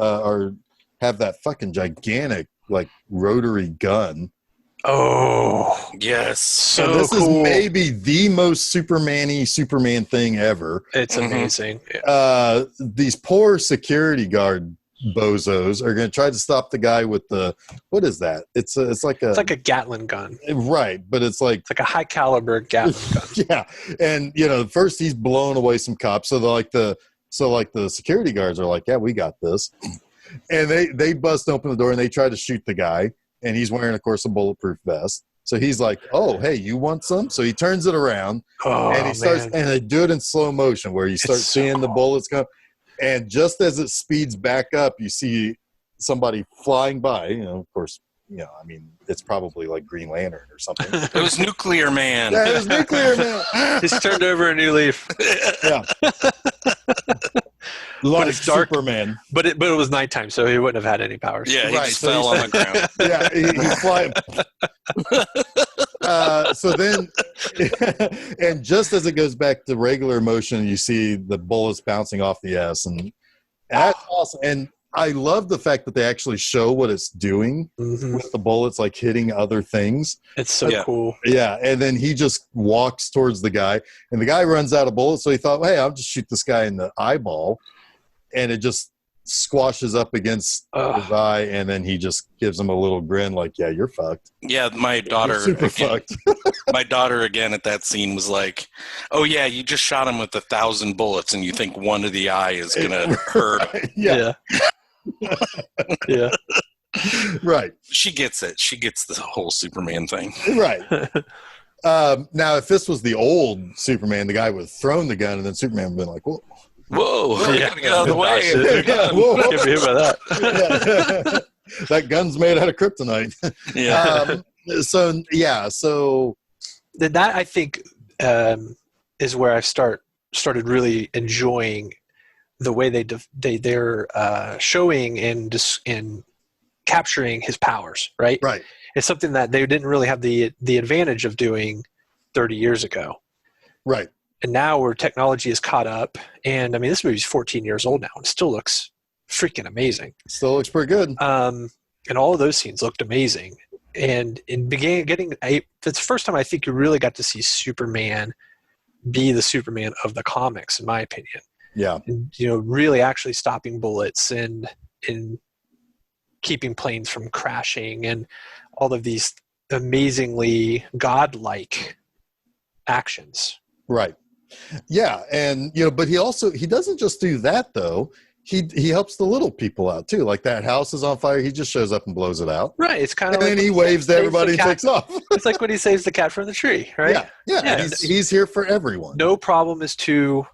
have that fucking gigantic like rotary gun. Oh yes, So this is maybe the most Superman-y Superman thing ever. It's amazing. These poor security guard bozos are going to try to stop the guy with the what is that? It's like a Gatling gun, right? But it's like a high caliber Gatling gun. Yeah, and first he's blowing away some cops. So the security guards are like, yeah, we got this, and they bust open the door and they try to shoot the guy, and he's wearing, of course, a bulletproof vest. So he's like, oh, hey, you want some? So he turns it around and he starts, and they do it in slow motion where you start seeing the bullets come. And just as it speeds back up, you see somebody flying by, of course, it's probably like Green Lantern or something. It was Nuclear Man. Yeah, it was Nuclear Man. He's turned over a new leaf. Yeah. Like it's dark. Superman. But it was nighttime, so he wouldn't have had any powers. Yeah, he just fell on the ground. Yeah, he's flying. So then, and just as it goes back to regular motion, you see the bullets bouncing off the S, and that's awesome. And I love the fact that they actually show what it's doing with the bullets, like hitting other things. It's so cool. Yeah, and then he just walks towards the guy, and the guy runs out of bullets, so he thought, hey, I'll just shoot this guy in the eyeball, and it just squashes up against his eye, and then he just gives him a little grin like, yeah, you're fucked. Yeah, my daughter, You're super fucked. My daughter again at that scene was like, oh yeah, you just shot him with 1,000 bullets and you think one of the eye is gonna hurt him. Yeah. Yeah. Right. She gets it. She gets the whole Superman thing. Right. Now if this was the old Superman, the guy would have thrown the gun, and then Superman would have been like, whoa. Whoa, I gotta get out of the way. Yeah, whoa. Can't be about that. That gun's made out of kryptonite. Yeah. So Then that, I think, is where I started really enjoying the way they're showing and capturing his powers. Right. It's something that they didn't really have the advantage of doing 30 years ago. Right. And now where technology is caught up, and I mean, this movie's 14 years old now, and it still looks freaking amazing. Still looks pretty good. And all of those scenes looked amazing. And it's the first time I think you really got to see Superman be the Superman of the comics, in my opinion. Yeah. And, really actually stopping bullets and keeping planes from crashing and all of these amazingly godlike actions. Right. Yeah. And, but he doesn't just do that though. He helps the little people out too. Like that house is on fire. He just shows up and blows it out. Right. It's kind of and then he waves to everybody and takes off. It's like when he saves the cat from the tree, right? Yeah. He's here for everyone. No problem is too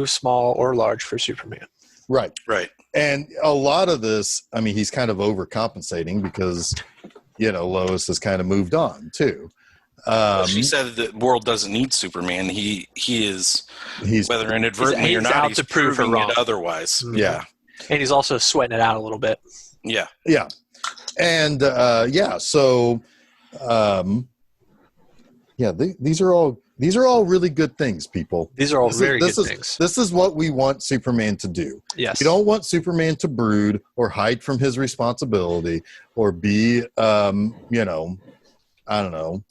small or large for Superman. Right. Right. And a lot of this, I mean, he's kind of overcompensating because, Lois has kind of moved on too. She said the world doesn't need Superman. He's whether inadvertently or not, out he's to prove her proving wrong. it otherwise. Yeah. And he's also sweating it out a little bit. Yeah. Yeah. And these are all really good things, people. These are all very good things. This is what we want Superman to do. Yes. We don't want Superman to brood or hide from his responsibility or be, I don't know,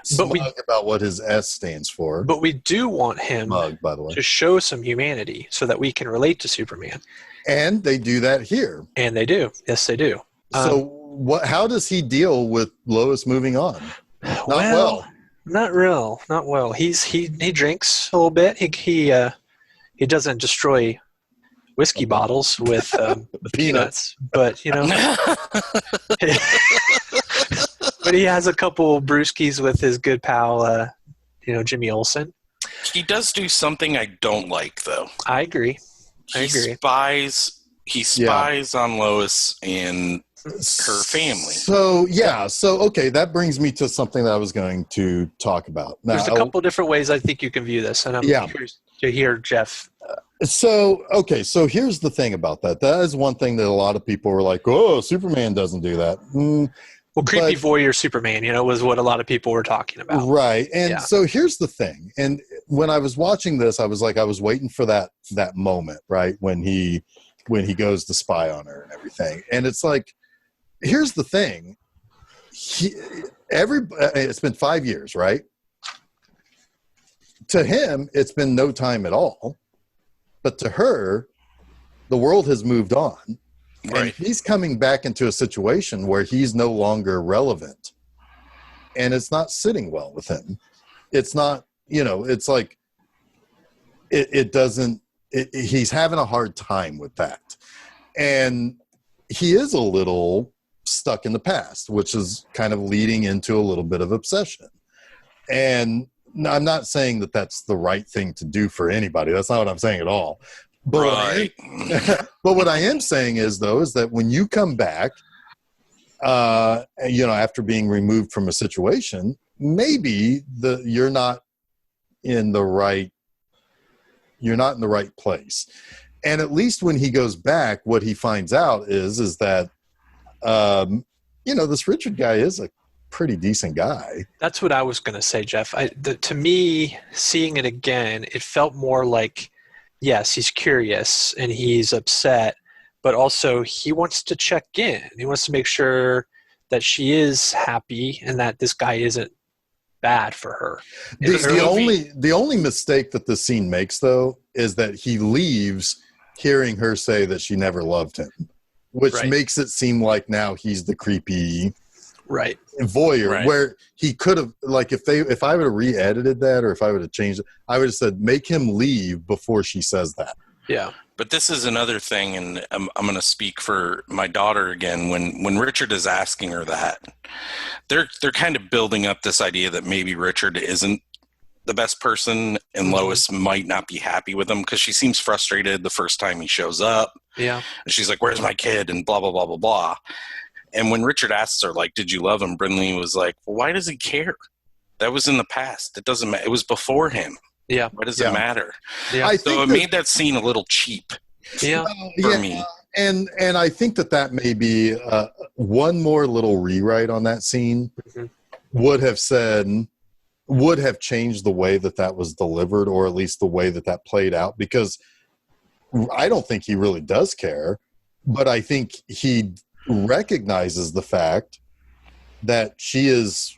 smug about what his S stands for. But we do want him Smug, by the way, to show some humanity so that we can relate to Superman. And they do that here. And they do. Yes, they do. So how does he deal with Lois moving on? Not well. Not well. He drinks a little bit. He doesn't destroy whiskey bottles with peanuts, but but he has a couple brewskis with his good pal, Jimmy Olsen. He does do something I don't like, though. I agree. He spies on Lois and her family. So okay, that brings me to something that I was going to talk about. Now, there's a couple different ways I think you can view this, and I'm curious to hear Jeff. So here's the thing about that. That is one thing that a lot of people were like, "Oh, Superman doesn't do that." Well, creepy voyeur Superman, was what a lot of people were talking about. Right. And so here's the thing. And when I was watching this, I was waiting for that moment, right? When he goes to spy on her and everything. And it's like, here's the thing. It's been 5 years, right? To him, it's been no time at all. But to her, the world has moved on. Right. And he's coming back into a situation where he's no longer relevant. And it's not sitting well with him. It's not, it's like, he's having a hard time with that. And he is a little stuck in the past, which is kind of leading into a little bit of obsession. And I'm not saying that that's the right thing to do for anybody. That's not what I'm saying at all. But, right. But what I am saying is that when you come back, after being removed from a situation, maybe you're not in the right place. And at least when he goes back, what he finds out is that, this Richard guy is pretty decent guy. That's what I was going to say, Jeff. To me, seeing it again, it felt more like, yes, he's curious and he's upset, but also he wants to check in. He wants to make sure that she is happy and that this guy isn't bad for her. The only mistake that this scene makes, though, is that he leaves hearing her say that she never loved him, which makes it seem like now he's the creepy voyeur, where he could have, like, if I would have re-edited that, or if I would have changed it, I would have said make him leave before she says that. Yeah. But this is another thing, and I'm going to speak for my daughter again. When Richard is asking her that, they're kind of building up this idea that maybe Richard isn't the best person, and Lois might not be happy with him because she seems frustrated the first time he shows up. Yeah, and she's like, "Where's my kid?" and blah blah blah blah blah. And when Richard asks her, like, "Did you love him?" Brindley was like, "Well, why does he care? That was in the past. It doesn't matter. It was before him. Yeah. Why does it matter?" Yeah. So it made that scene a little cheap. Yeah. For me. And I think that may be one more little rewrite on that scene would have changed the way that was delivered, or at least the way that played out, because I don't think he really does care, but I think he recognizes the fact that she is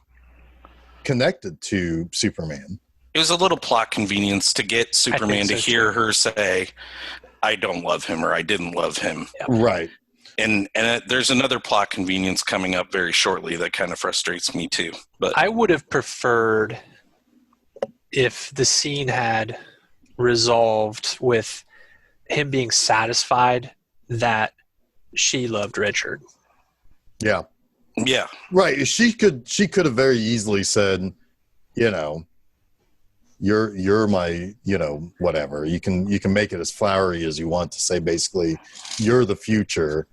connected to Superman. It was a little plot convenience to get Superman to hear her say, "I don't love him," or "I didn't love him." Yeah. Right. And there's another plot convenience coming up very shortly that kind of frustrates me too. But I would have preferred if the scene had resolved with him being satisfied that she loved Richard. Yeah. Yeah. Right. She could have very easily said, you're my, whatever. You can make it as flowery as you want to say, basically, you're the future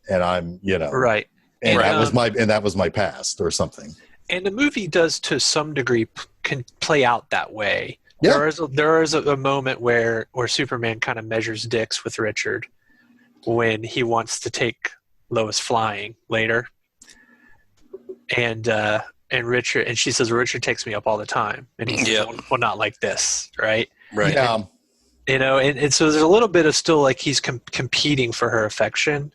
and I'm, Right. And that was my past, or something. And the movie does, to some degree, can play out that way. Yeah. There is a moment where Superman kind of measures dicks with Richard when he wants to take Lois flying later. And Richard, and she says, "Richard takes me up all the time." And he says, well, not like this, right? Right. Yeah. And so there's a little bit of still like he's competing for her affection.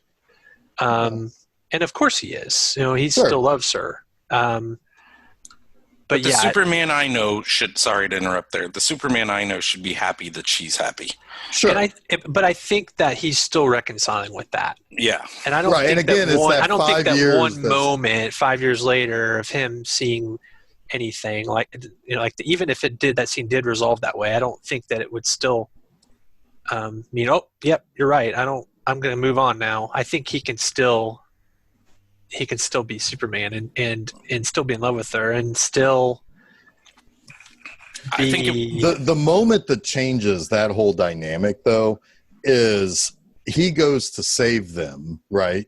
And of course he is. He still loves her. But the Superman I know should, sorry to interrupt there, the Superman I know should be happy that she's happy. Sure. But I think that he's still reconciling with that. Yeah. And I don't think that one moment 5 years later of him seeing anything even if that scene did resolve that way, I don't think that it would still yep, you're right. I'm going to move on now. I think he can still be Superman and still be in love with her and still I think the moment that changes that whole dynamic, though, is he goes to save them, right?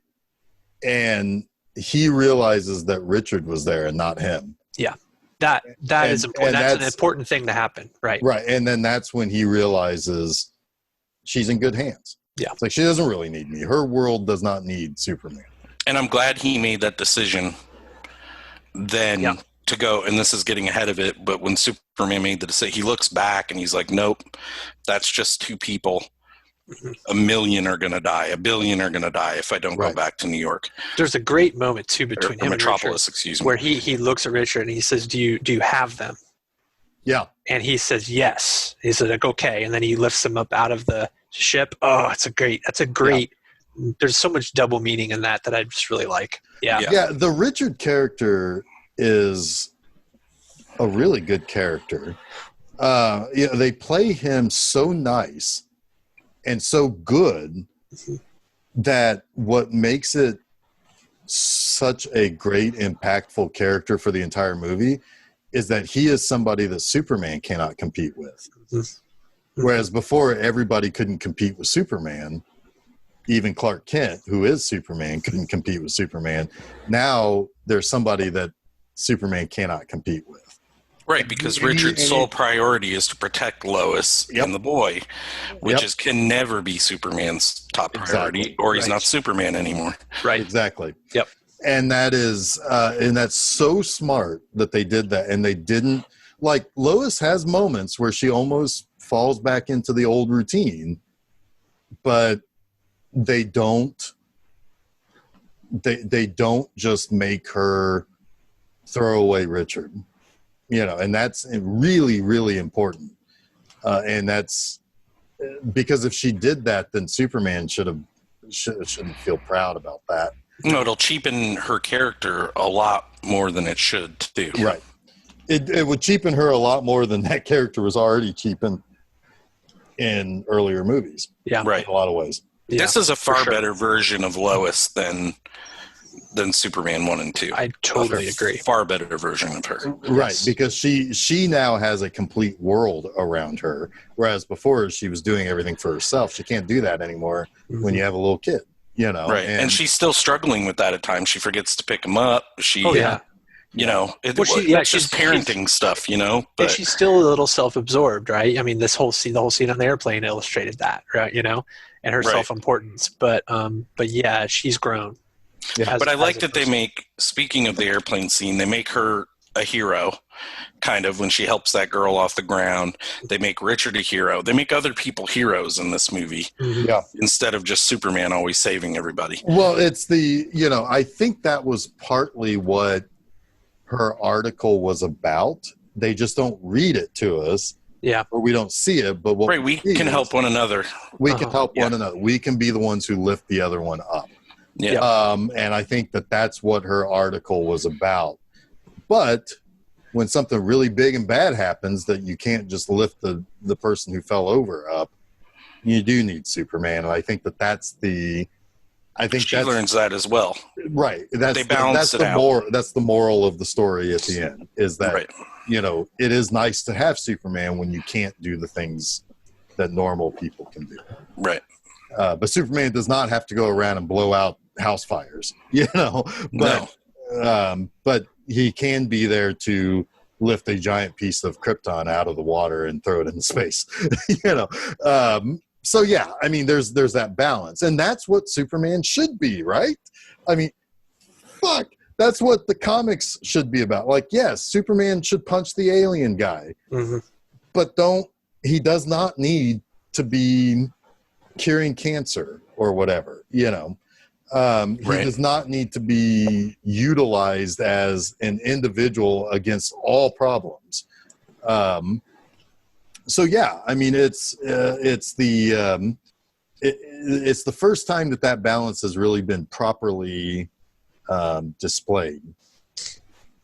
And he realizes that Richard was there and not him. Yeah. That is important. That's an important thing to happen, right? Right. And then that's when he realizes she's in good hands. Yeah. It's like, she doesn't really need me. Her world does not need Superman. And I'm glad he made that decision then to go, and this is getting ahead of it, but when Superman made the decision, he looks back and he's like, nope, that's just two people. 1 million are going to die. 1 billion are going to die if I don't go back to New York. There's a great moment, too, between him Metropolis, and Richard, excuse me, where he looks at Richard and he says, do you have them? Yeah. And he says, yes. He said, like, okay. And then he lifts him up out of the ship. Oh, that's a great. There's so much double meaning in that I just really like. Yeah. The Richard character is a really good character. They play him so nice and so good that what makes it such a great, impactful character for the entire movie is that he is somebody that Superman cannot compete with. Whereas before, everybody couldn't compete with Superman. Even Clark Kent, who is Superman, couldn't compete with Superman. Now there's somebody that Superman cannot compete with. Right, because Richard's sole priority is to protect Lois and the boy, which can never be Superman's top priority, or he's not Superman anymore. Right. Exactly. Yep. And that's so smart that they did that. And they didn't, like, Lois has moments where she almost falls back into the old routine, but they don't just make her throw away Richard, and that's really, really important. And that's because if she did that, then Superman shouldn't feel proud about that. No, it'll cheapen her character a lot more than it should too. Right. It would cheapen her a lot more than that character was already cheapened in earlier movies. Yeah. Right. In a lot of ways. Yeah, this is a far better version of Lois than Superman 1 and 2. I totally agree. Far better version of her. Right, Yes. because she now has a complete world around her, whereas before she was doing everything for herself. She can't do that anymore when you have a little kid, Right, and she's still struggling with that at times. She forgets to pick him up. She's just parenting stuff, But and she's still a little self-absorbed, right? I mean, the whole scene on the airplane illustrated that, right? And her self-importance. But yeah, she's grown. Yeah. But I like that they make, speaking of the airplane scene, they make her a hero, kind of, when she helps that girl off the ground. They make Richard a hero. They make other people heroes in this movie. Yeah. Instead of just Superman always saving everybody. Well, it's I think that was partly what her article was about. They just don't read it to us. Yeah. Or we don't see it, but what we can help one another. We can help one another. We can be the ones who lift the other one up. Yeah. And I think that's what her article was about. But when something really big and bad happens that you can't just lift the person who fell over up, you do need Superman. And I think She learns that as well. Right. That's the moral of the story at the end, is that, it is nice to have Superman when you can't do the things that normal people can do. Right. But Superman does not have to go around and blow out house fires, but he can be there to lift a giant piece of Krypton out of the water and throw it into space, so yeah, I mean, there's that balance, and that's what Superman should be, right? I mean, that's what the comics should be about. Like, yes, Superman should punch the alien guy, but he does not need to be curing cancer or whatever, He does not need to be utilized as an individual against all problems. So yeah, I mean, it's the first time that balance has really been properly displayed,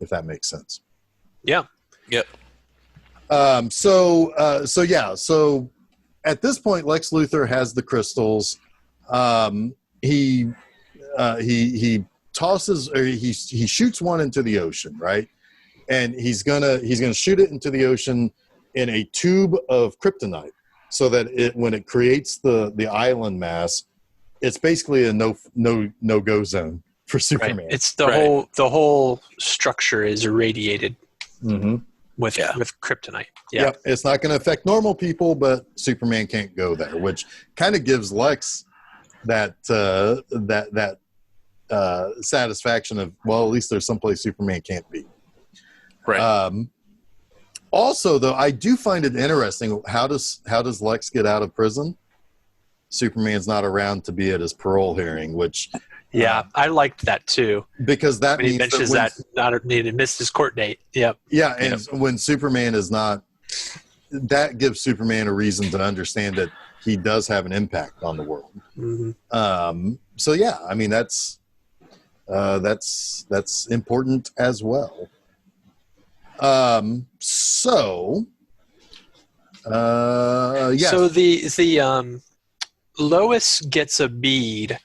if that makes sense. Yeah. Yep. So at this point, Lex Luthor has the crystals. He tosses, or he shoots one into the ocean, right? And he's gonna shoot it into the ocean in a tube of kryptonite, so that when it creates the island mass, it's basically a no go zone for Superman. Right. It's the whole structure is irradiated with kryptonite. Yeah. Yep. It's not going to affect normal people, but Superman can't go there, which kind of gives Lex that satisfaction of, well, at least there's someplace Superman can't be. Right. Also, though, I do find it interesting. How does Lex get out of prison? Superman's not around to be at his parole hearing, which I liked that too, because that when he mentions that he missed his court date. Yep. Yeah, and when Superman is not, that gives Superman a reason to understand that he does have an impact on the world. So yeah, I mean that's important as well. So the Lois gets a bead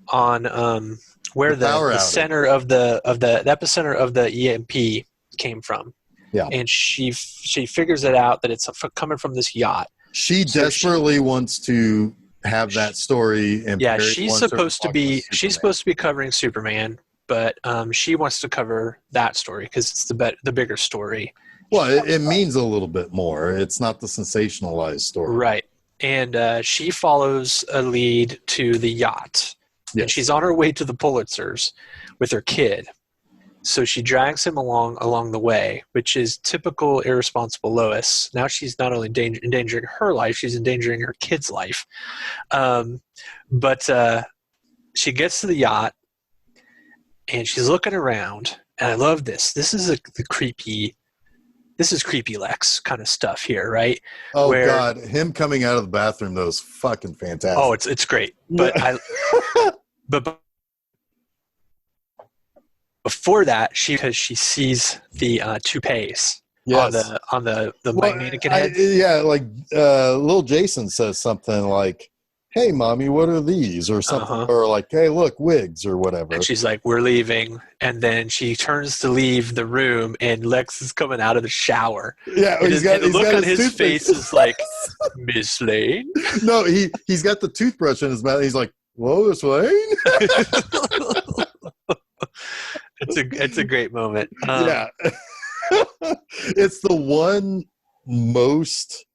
on where the center of the epicenter of the EMP came from. Yeah, and she figures it out that it's coming from this yacht. She desperately wants to have that story. And she's supposed to be covering Superman, but she wants to cover that story because it's the bigger story. Well, it means a little bit more. It's not the sensationalized story, right? And she follows a lead to the yacht, Yes. And she's on her way to the Pulitzers with her kid. So she drags him along the way, which is typical irresponsible Lois. Now she's not only endangering her life, she's endangering her kid's life. But she gets to the yacht, and she's looking around, and I love this. This is creepy Lex kind of stuff here, right? Oh, God. Him coming out of the bathroom, though, is fucking fantastic. Oh, it's great. But but before that, because she sees the toupees on the mannequin head. Little Jason says something like, "Hey, mommy, what are these?" or something, or like, "Hey, look, wigs," or whatever. And she's like, "We're leaving," and then she turns to leave the room, and Lex is coming out of the shower. Yeah, and the look on his face is like, "Miss Lane." No, he's got the toothbrush in his mouth. He's like, "Lois Lane." It's a great moment. Yeah, it's the one most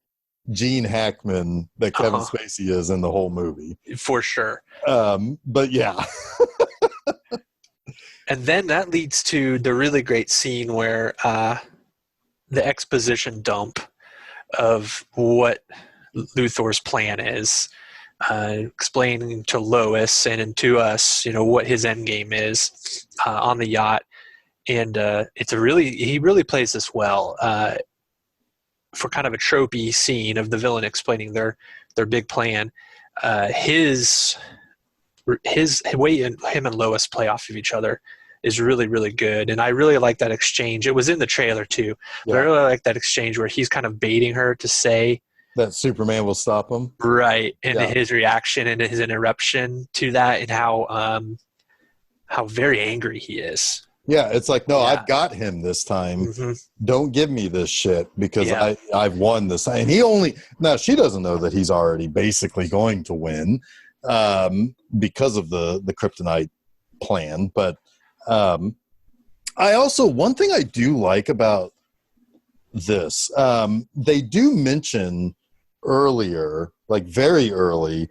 Gene Hackman that Kevin Spacey is in the whole movie, for sure. But yeah. And then that leads to the really great scene where the exposition dump of what Luthor's plan is, explaining to Lois and to us, what his end game is on the yacht. And he really plays this well for kind of a tropey scene of the villain explaining their big plan. His way him and Lois play off of each other is really, really good. And I really like that exchange. It was in the trailer too, but I really like that exchange where he's kind of baiting her to say that Superman will stop him. Right. And his reaction and his interruption to that, and how very angry he is. Yeah, it's like, no, I've got him this time. Mm-hmm. Don't give me this shit because I've won this. And she doesn't know that he's already basically going to win because of the kryptonite plan. But one thing I do like about this, they do mention earlier, like very early,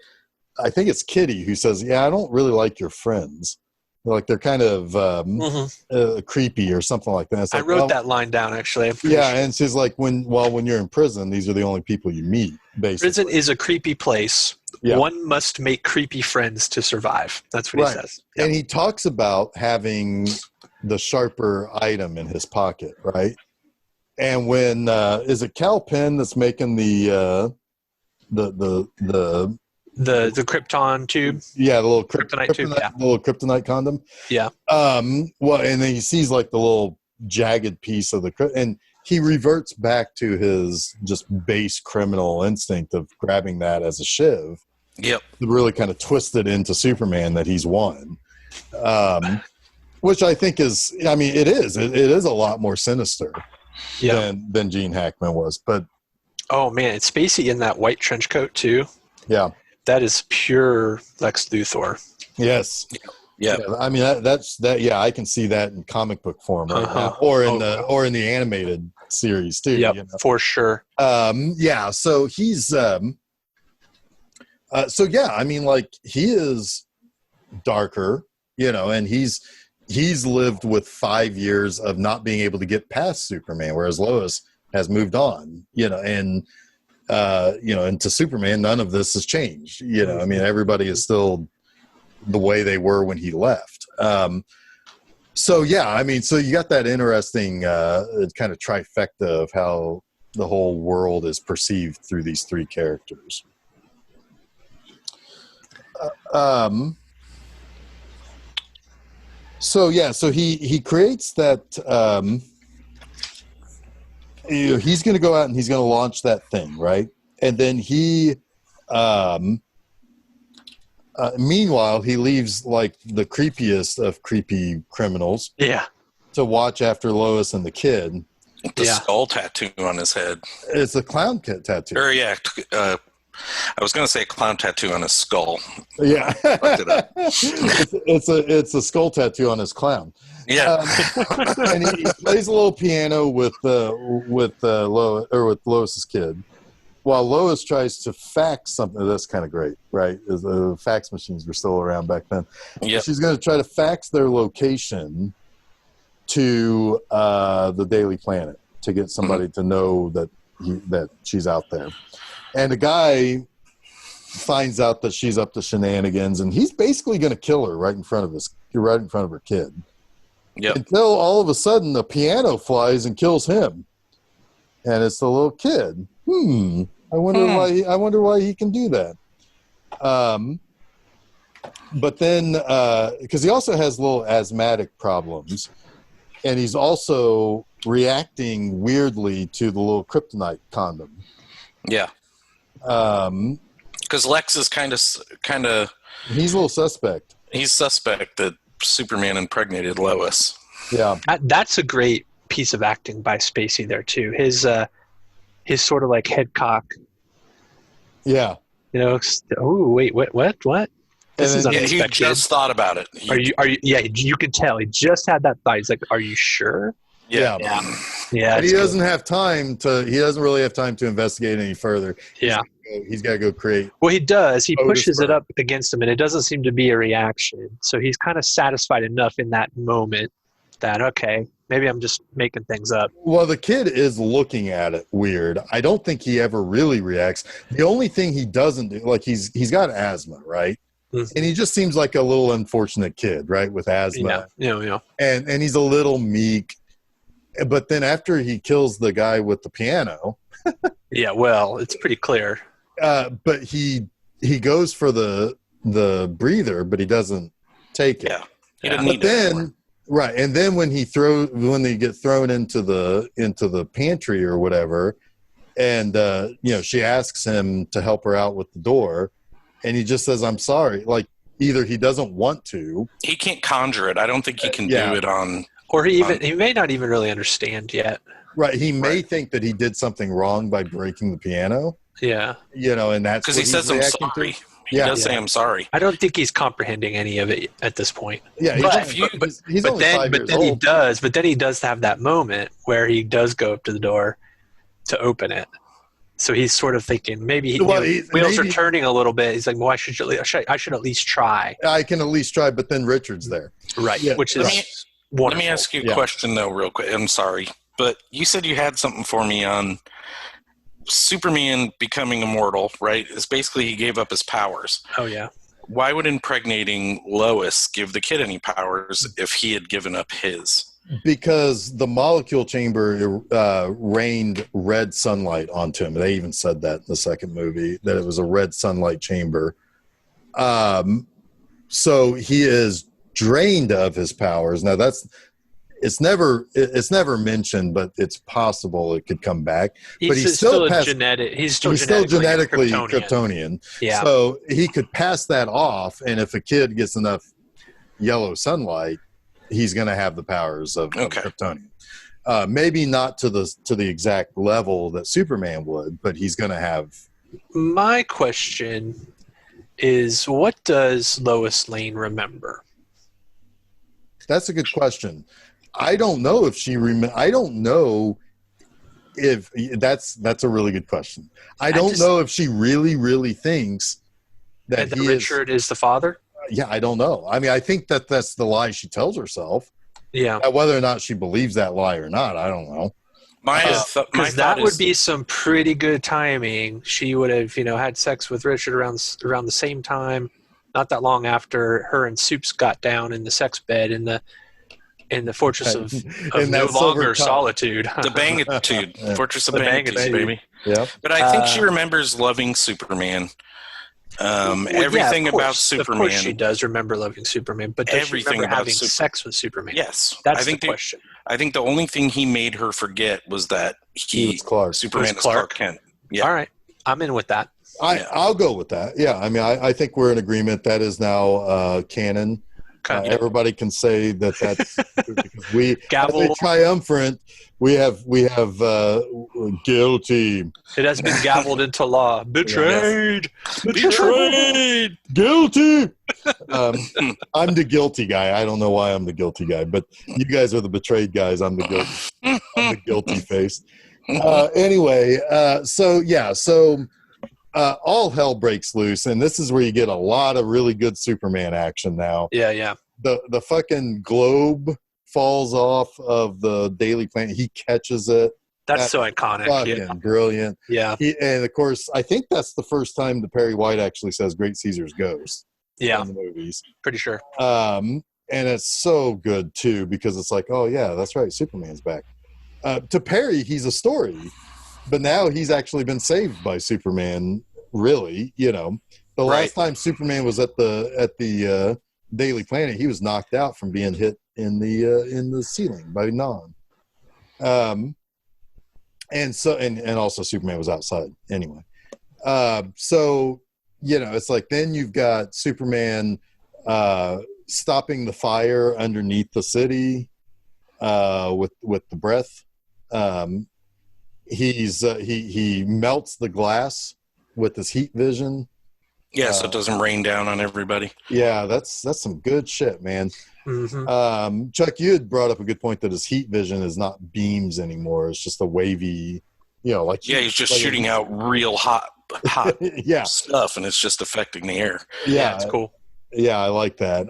I think it's Kitty who says, "Yeah, I don't really like your friends. Like they're kind of creepy or something like that." I wrote that line down actually. And she's like, when you're in prison, these are the only people you meet. Basically, prison is a creepy place. Yeah. One must make creepy friends to survive. That's what he says. Yep. And he talks about having the sharper item in his pocket, right? And when is it Cal Penn that's making the Krypton tube? Yeah, the little kryptonite tube. Yeah. Little kryptonite condom. Yeah. And then he sees like the little jagged piece of and he reverts back to his just base criminal instinct of grabbing that as a shiv. Yep. Really kind of twisted into Superman that he's won. Which I think is, it is a lot more sinister than Gene Hackman was. But oh man, it's Spacey in that white trench coat too. Yeah. That is pure Lex Luthor. Yes. Yeah. That's that. Yeah, I can see that in comic book form right now, or in the animated series too. Yep, for sure. So he's. He is darker, and he's lived with 5 years of not being able to get past Superman, whereas Lois has moved on, and to Superman, none of this has changed. Everybody is still the way they were when he left. So you got that interesting kind of trifecta of how the whole world is perceived through these three characters. So he creates that. He's going to go out and he's going to launch that thing, right? And then he, meanwhile, he leaves like the creepiest of creepy criminals. Yeah. To watch after Lois and the kid. The skull tattoo on his head. It's a clown tattoo. Or I was going to say a clown tattoo on his skull. Yeah. It's a skull tattoo on his clown. Yeah. And he plays a little piano with Lois's kid. while Lois tries to fax something. That's kind of great, right? The fax machines were still around back then. Yep. She's going to try to fax their location to the Daily Planet to get somebody to know that she's out there. And the guy finds out that she's up to shenanigans, and he's basically going to kill her right in front of her kid. Yep. Until all of a sudden the piano flies and kills him, and it's the little kid. I wonder why he can do that. But then because he also has little asthmatic problems, and he's also reacting weirdly to the little kryptonite condom. Yeah. Because Lex is kind of he's a little suspect. He's suspect that Superman impregnated Lois. Yeah, that's a great piece of acting by Spacey there too. His sort of like head cock. Yeah. Oh wait, what? This is unexpected. He just thought about it. Are you? Yeah, you can tell. He just had that thought. He's like, "Are you sure?" Yeah. But he doesn't have time to. He doesn't really have time to investigate any further. Yeah. He's got to go create. Well, he does. He pushes it up against him, and it doesn't seem to be a reaction. So he's kind of satisfied enough in that moment that, okay, maybe I'm just making things up. Well, the kid is looking at it weird. I don't think he ever really reacts. The only thing he doesn't do, like he's got asthma, right? Mm-hmm. And he just seems like a little unfortunate kid, right, with asthma. Yeah. And he's a little meek. But then after he kills the guy with the piano. Yeah, well, it's pretty clear. But he goes for the breather, but he doesn't take it. Yeah, he didn't But need then, it right, and then when they get thrown into the pantry or whatever, and she asks him to help her out with the door, and he just says, "I'm sorry." Like either he doesn't want to. He can't conjure it. I don't think he can do it on. Or he may not even really understand yet. Right, he may think that he did something wrong by breaking the piano. Yeah. And that's because he says, "I'm sorry." He does say, "I'm sorry." I don't think he's comprehending any of it at this point. Yeah, he's only 5 years old. But then he does have that moment where he does go up to the door to open it. So he's sort of thinking maybe wheels are turning a little bit. He's like, "Well, I should at least try." I can at least try, but then Richard's there, right? Yeah. Which is wonderful. Let me ask you a question though, real quick. I'm sorry, but you said you had something for me on Superman becoming immortal, right? It's basically he gave up his powers. Oh yeah. Why would impregnating Lois give the kid any powers if he had given up his? Because the molecule chamber rained red sunlight onto him. They even said that in the second movie, that it was a red sunlight chamber. So he is drained of his powers. Now it's never mentioned, but it's possible it could come back. But he's still genetically Kryptonian. Yeah. So he could pass that off, and if a kid gets enough yellow sunlight, he's going to have the powers of Kryptonian. Maybe not to the exact level that Superman would, but he's going to have. My question is, what does Lois Lane remember? That's a good question. I don't know if she I don't know if that's a really good question. I don't know if she really thinks that Richard is the father. Yeah, I don't know. I mean, I think that's the lie she tells herself. Yeah. Whether or not she believes that lie or not, I don't know. Because that would be some pretty good timing. She would have, had sex with Richard around the same time, not that long after her and Soups got down in the sex bed in the Fortress of No Longer Solitude. The Bangitude. Fortress of Bangitude, baby. Yeah. But I think she remembers loving Superman. Everything about Superman. Of course she does remember loving Superman, but does she remember having sex with Superman? Yes. That's the question. I think the only thing he made her forget was that he was Clark. Superman is Clark Kent. Yeah. All right. I'm in with that. I'll go with that. Yeah. I mean, I think we're in agreement. That is now canon. Everybody can say that's because we triumphant. We have guilty. It has been gavelled into law. Betrayed. Betrayed. Guilty. I'm the guilty guy. I don't know why I'm the guilty guy, but you guys are the betrayed guys. I'm the guilty face. Anyway, so all hell breaks loose, and this is where you get a lot of really good Superman action now. Yeah. The fucking globe falls off of the Daily Planet. He catches it. That's so iconic. Fucking brilliant. Yeah. And of course, I think that's the first time that Perry White actually says Great Caesar's ghost Yeah. in the movies. Pretty sure. And it's so good too, because it's like, oh yeah, that's right, Superman's back. To Perry, he's a story, but now he's actually been saved by Superman. Really, the last time Superman was at the Daily Planet, he was knocked out from being hit in the ceiling by Non. And so and also Superman was outside anyway. So it's like then you've got Superman stopping the fire underneath the city with the breath. He melts the glass with his heat vision. Yeah, so it doesn't rain down on everybody. Yeah, that's some good shit, man. Mm-hmm. Chuck, you had brought up a good point that his heat vision is not beams anymore. It's just a wavy, he's just shooting out real hot yeah. stuff, and it's just affecting the air. Yeah, it's cool. Yeah, I like that.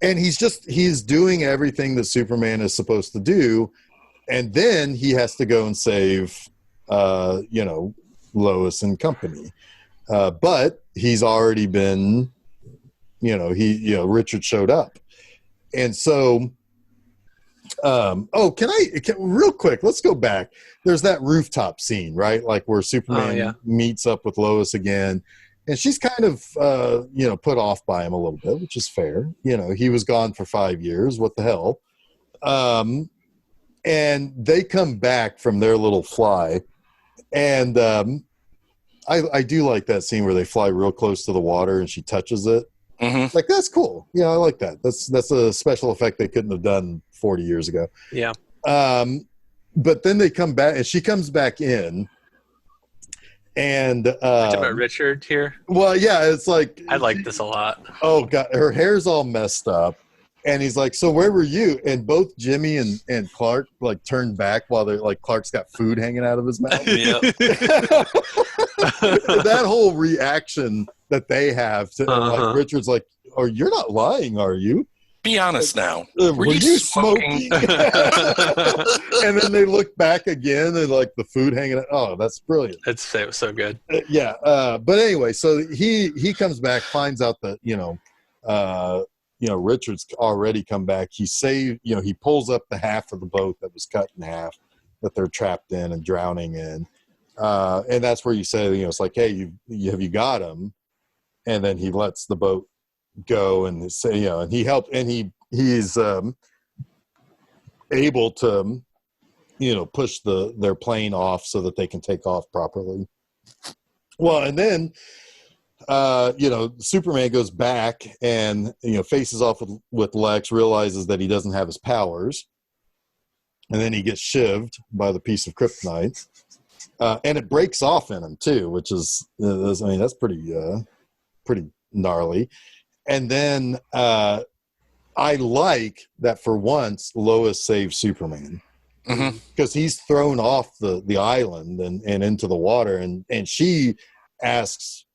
And he's doing everything that Superman is supposed to do, and then he has to go and save, Lois and company. But he's already been, Richard showed up. And so, real quick, let's go back. There's that rooftop scene, right? Like where Superman meets up with Lois again. And she's kind of, put off by him a little bit, which is fair. He was gone for 5 years. What the hell? And they come back from their little fly. And I do like that scene where they fly real close to the water and she touches it. Mm-hmm. Like, that's cool. Yeah, I like that. That's a special effect they couldn't have done 40 years ago. Yeah. But then they come back, and she comes back in. And talking about Richard here. Well, yeah, it's like I like this a lot. Oh god, her hair's all messed up, and he's like, "So where were you?" And both Jimmy and Clark like turned back while they're like Clark's got food hanging out of his mouth. Yeah. That whole reaction that they have to like Richard's like, "Oh, you're not lying, are you? Be honest now. Were you smoking?" And then they look back again and like the food hanging out. Oh, that's brilliant. It was so good. Yeah. But anyway, so he comes back, finds out that, Richard's already come back. He pulls up the half of the boat that was cut in half that they're trapped in and drowning in. And that's where you say, it's like, hey, have you got him? And then he lets the boat go and say, and he helped, and he's able to, push their plane off so that they can take off properly. Well, and then, Superman goes back and, faces off with Lex, realizes that he doesn't have his powers. And then he gets shivved by the piece of kryptonite. And it breaks off in him too, which is, that's pretty gnarly. And then I like that for once Lois saves Superman because he's thrown off the island and into the water, and she asks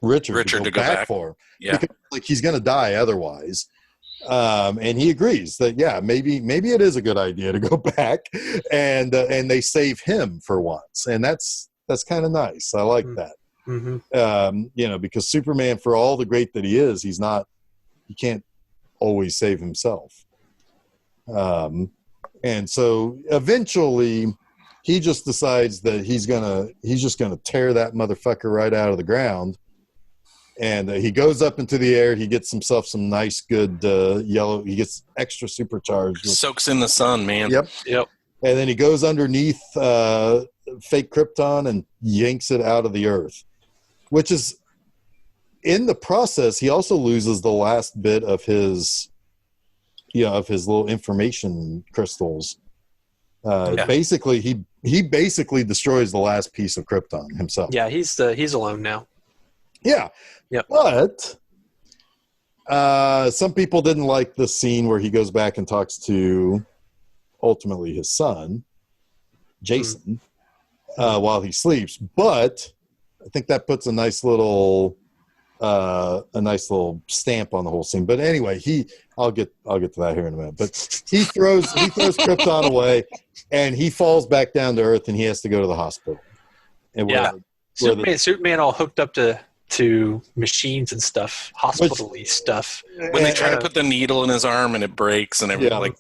Richard to go back for him. Yeah, because, like, he's going to die otherwise. And he agrees that maybe it is a good idea to go back, and they save him for once, and that's kind of nice. I like that. Mm-hmm. Because Superman, for all the great that he is, he can't always save himself. And so eventually he just decides that he's just gonna tear that motherfucker right out of the ground. And he goes up into the air. He gets himself some nice, good yellow. He gets extra supercharged. Soaks in the sun, man. Yep. And then he goes underneath fake Krypton and yanks it out of the earth. Which is, in the process, he also loses the last bit of his little information crystals. Basically, he basically destroys the last piece of Krypton himself. Yeah, he's alone now. Yeah. Yep. But some people didn't like the scene where he goes back and talks to ultimately his son, Jason, while he sleeps. But I think that puts a nice little stamp on the whole scene. But anyway, I'll get to that here in a minute. But he throws Krypton away, and he falls back down to Earth, and he has to go to the hospital. And Superman all hooked up to machines and stuff, hospital-y stuff. When they try to put the needle in his arm and it breaks and everything, like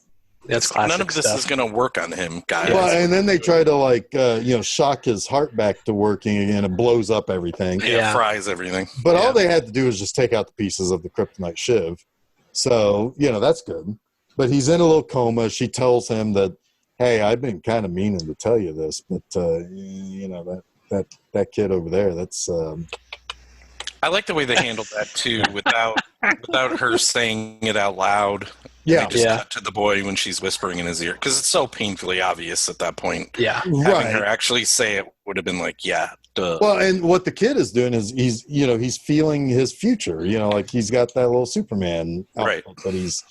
that's classic none of this stuff. is going to work on him, guys. Well, and then they try to shock his heart back to working again. It blows up everything. Yeah, fries everything. But all they had to do was just take out the pieces of the kryptonite shiv. So, that's good. But he's in a little coma. She tells him that, hey, I've been kind of meaning to tell you this, but that kid over there, that's I like the way they handled that too, without her saying it out loud. Yeah, they just cut to the boy when she's whispering in his ear, because it's so painfully obvious at that point. Yeah, having her actually say it would have been like, yeah, duh. Well, and what the kid is doing is he's feeling his future. Like he's got that little Superman outfit that he's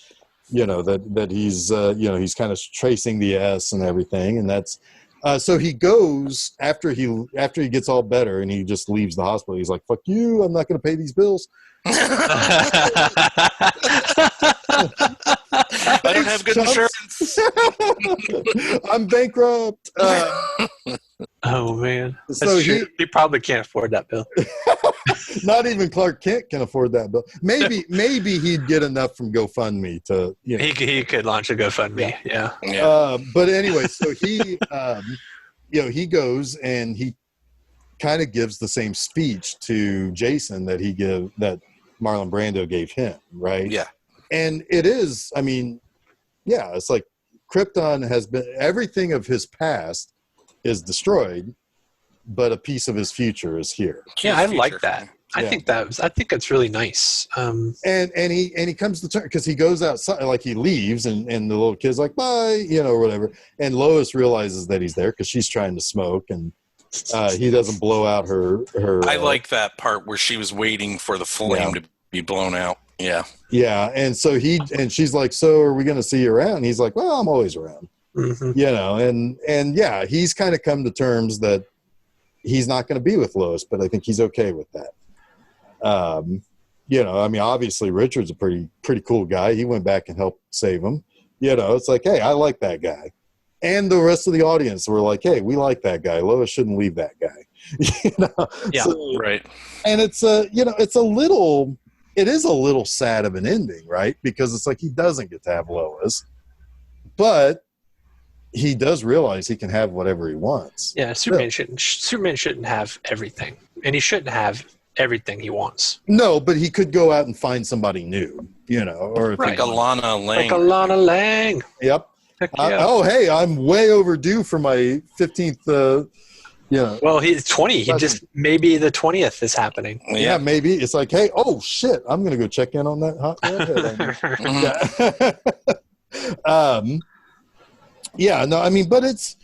that he's he's kind of tracing the S and everything, and that's. So he goes after he gets all better, and he just leaves the hospital. He's like, "Fuck you! I'm not going to pay these bills. I don't have good insurance. I'm bankrupt." Oh man! So he probably can't afford that bill. Not even Clark Kent can afford that bill. Maybe he'd get enough from GoFundMe to He could launch a GoFundMe. Yeah. But anyway, so he he goes and he kind of gives the same speech to Jason that Marlon Brando gave him, right? Yeah. And it is, it's like Krypton has been, everything of his past is destroyed, but a piece of his future is here. Yeah, I like that. I think that's really nice. And he comes to terms because he goes outside, like he leaves, and the little kid's like, bye, or whatever. And Lois realizes that he's there because she's trying to smoke, and he doesn't blow out her. I like that part where she was waiting for the flame to be blown out. Yeah. Yeah, and so she's like, so are we going to see you around? And he's like, well, I'm always around. Mm-hmm. And he's kind of come to terms that he's not going to be with Lois, but I think he's okay with that. Obviously Richard's a pretty cool guy. He went back and helped save him. It's like, hey, I like that guy. And the rest of the audience were like, hey, we like that guy. Lois shouldn't leave that guy. Yeah, right. And it's it is a little sad of an ending, right? Because it's like he doesn't get to have Lois, but he does realize he can have whatever he wants. Yeah, Superman shouldn't have everything, and he shouldn't have everything he wants. No, but he could go out and find somebody new, or like Alana Lang. Like Alana Lang. Yep. Yeah. Hey, I'm way overdue for my 15th. Well, he's 20. Maybe the 20th is happening. Yeah, maybe it's like, hey, oh shit, I'm gonna go check in on that hot redhead. But it's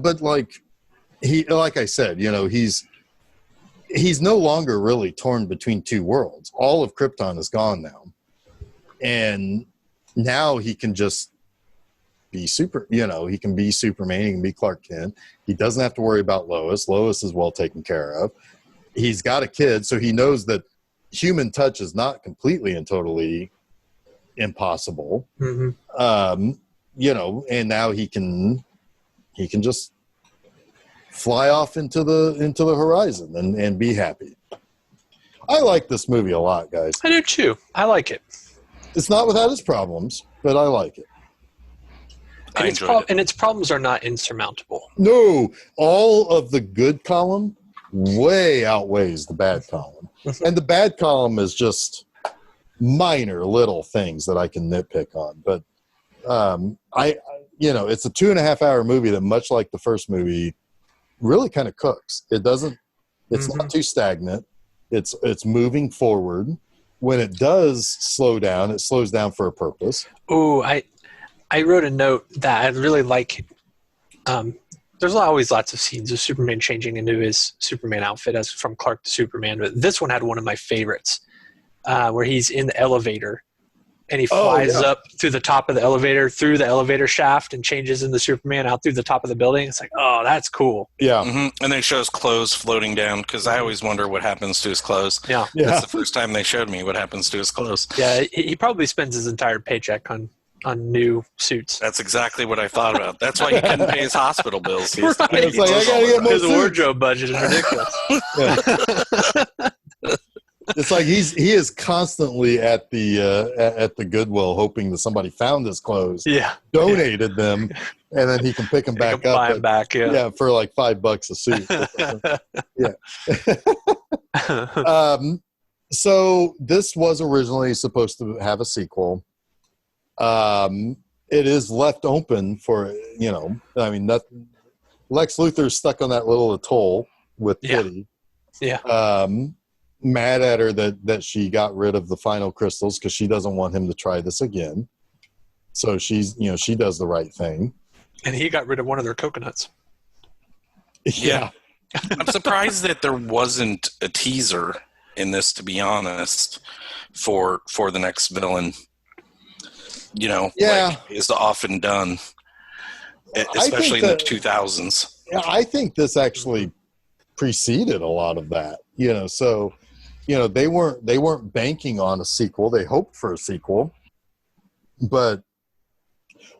but like I said, he's no longer really torn between two worlds. All of Krypton is gone now, and now he can just be he can be Superman, he can be Clark Kent. He doesn't have to worry about Lois. Lois is well taken care of. He's got a kid, so he knows that human touch is not completely and totally impossible. Mm-hmm. And now he can just fly off into the horizon and be happy. I like this movie a lot, guys. I do too. I like it. It's not without its problems, but I like it. And its problems are not insurmountable. No, all of the good column way outweighs the bad column. And the bad column is just minor little things that I can nitpick on. But it's a 2.5 hour movie that, much like the first movie, really kind of cooks. It's not too stagnant. It's moving forward. When it does slow down, it slows down for a purpose. Oh, I wrote a note that I really like. There's always lots of scenes of Superman changing into his Superman outfit as from Clark to Superman, but this one had one of my favorites, where he's in the elevator and he flies up through the top of the elevator, through the elevator shaft, and changes into Superman out through the top of the building. It's like, oh, that's cool. Yeah. Mm-hmm. And they show his clothes floating down, because I always wonder what happens to his clothes. Yeah. That's the first time they showed me what happens to his clothes. Yeah, he probably spends his entire paycheck on new suits. That's exactly what I thought about. That's why he couldn't pay his hospital bills. He has to buy It's like, I clothes gotta all the get time. more His wardrobe budget is ridiculous. It's like he is constantly at the Goodwill hoping that somebody found his clothes, donated them, and then he can pick them back up. Buy them back, for like $5 a suit. So this was originally supposed to have a sequel. It is left open for, Lex Luthor's stuck on that little atoll with Kitty. Yeah. Mad at her that she got rid of the final crystals because she doesn't want him to try this again. So she does the right thing. And he got rid of one of their coconuts. Yeah. I'm surprised that there wasn't a teaser in this, to be honest, for the next villain. Like is often done, especially in the 2000s. Yeah, I think this actually preceded a lot of that. So they weren't banking on a sequel. They hoped for a sequel, but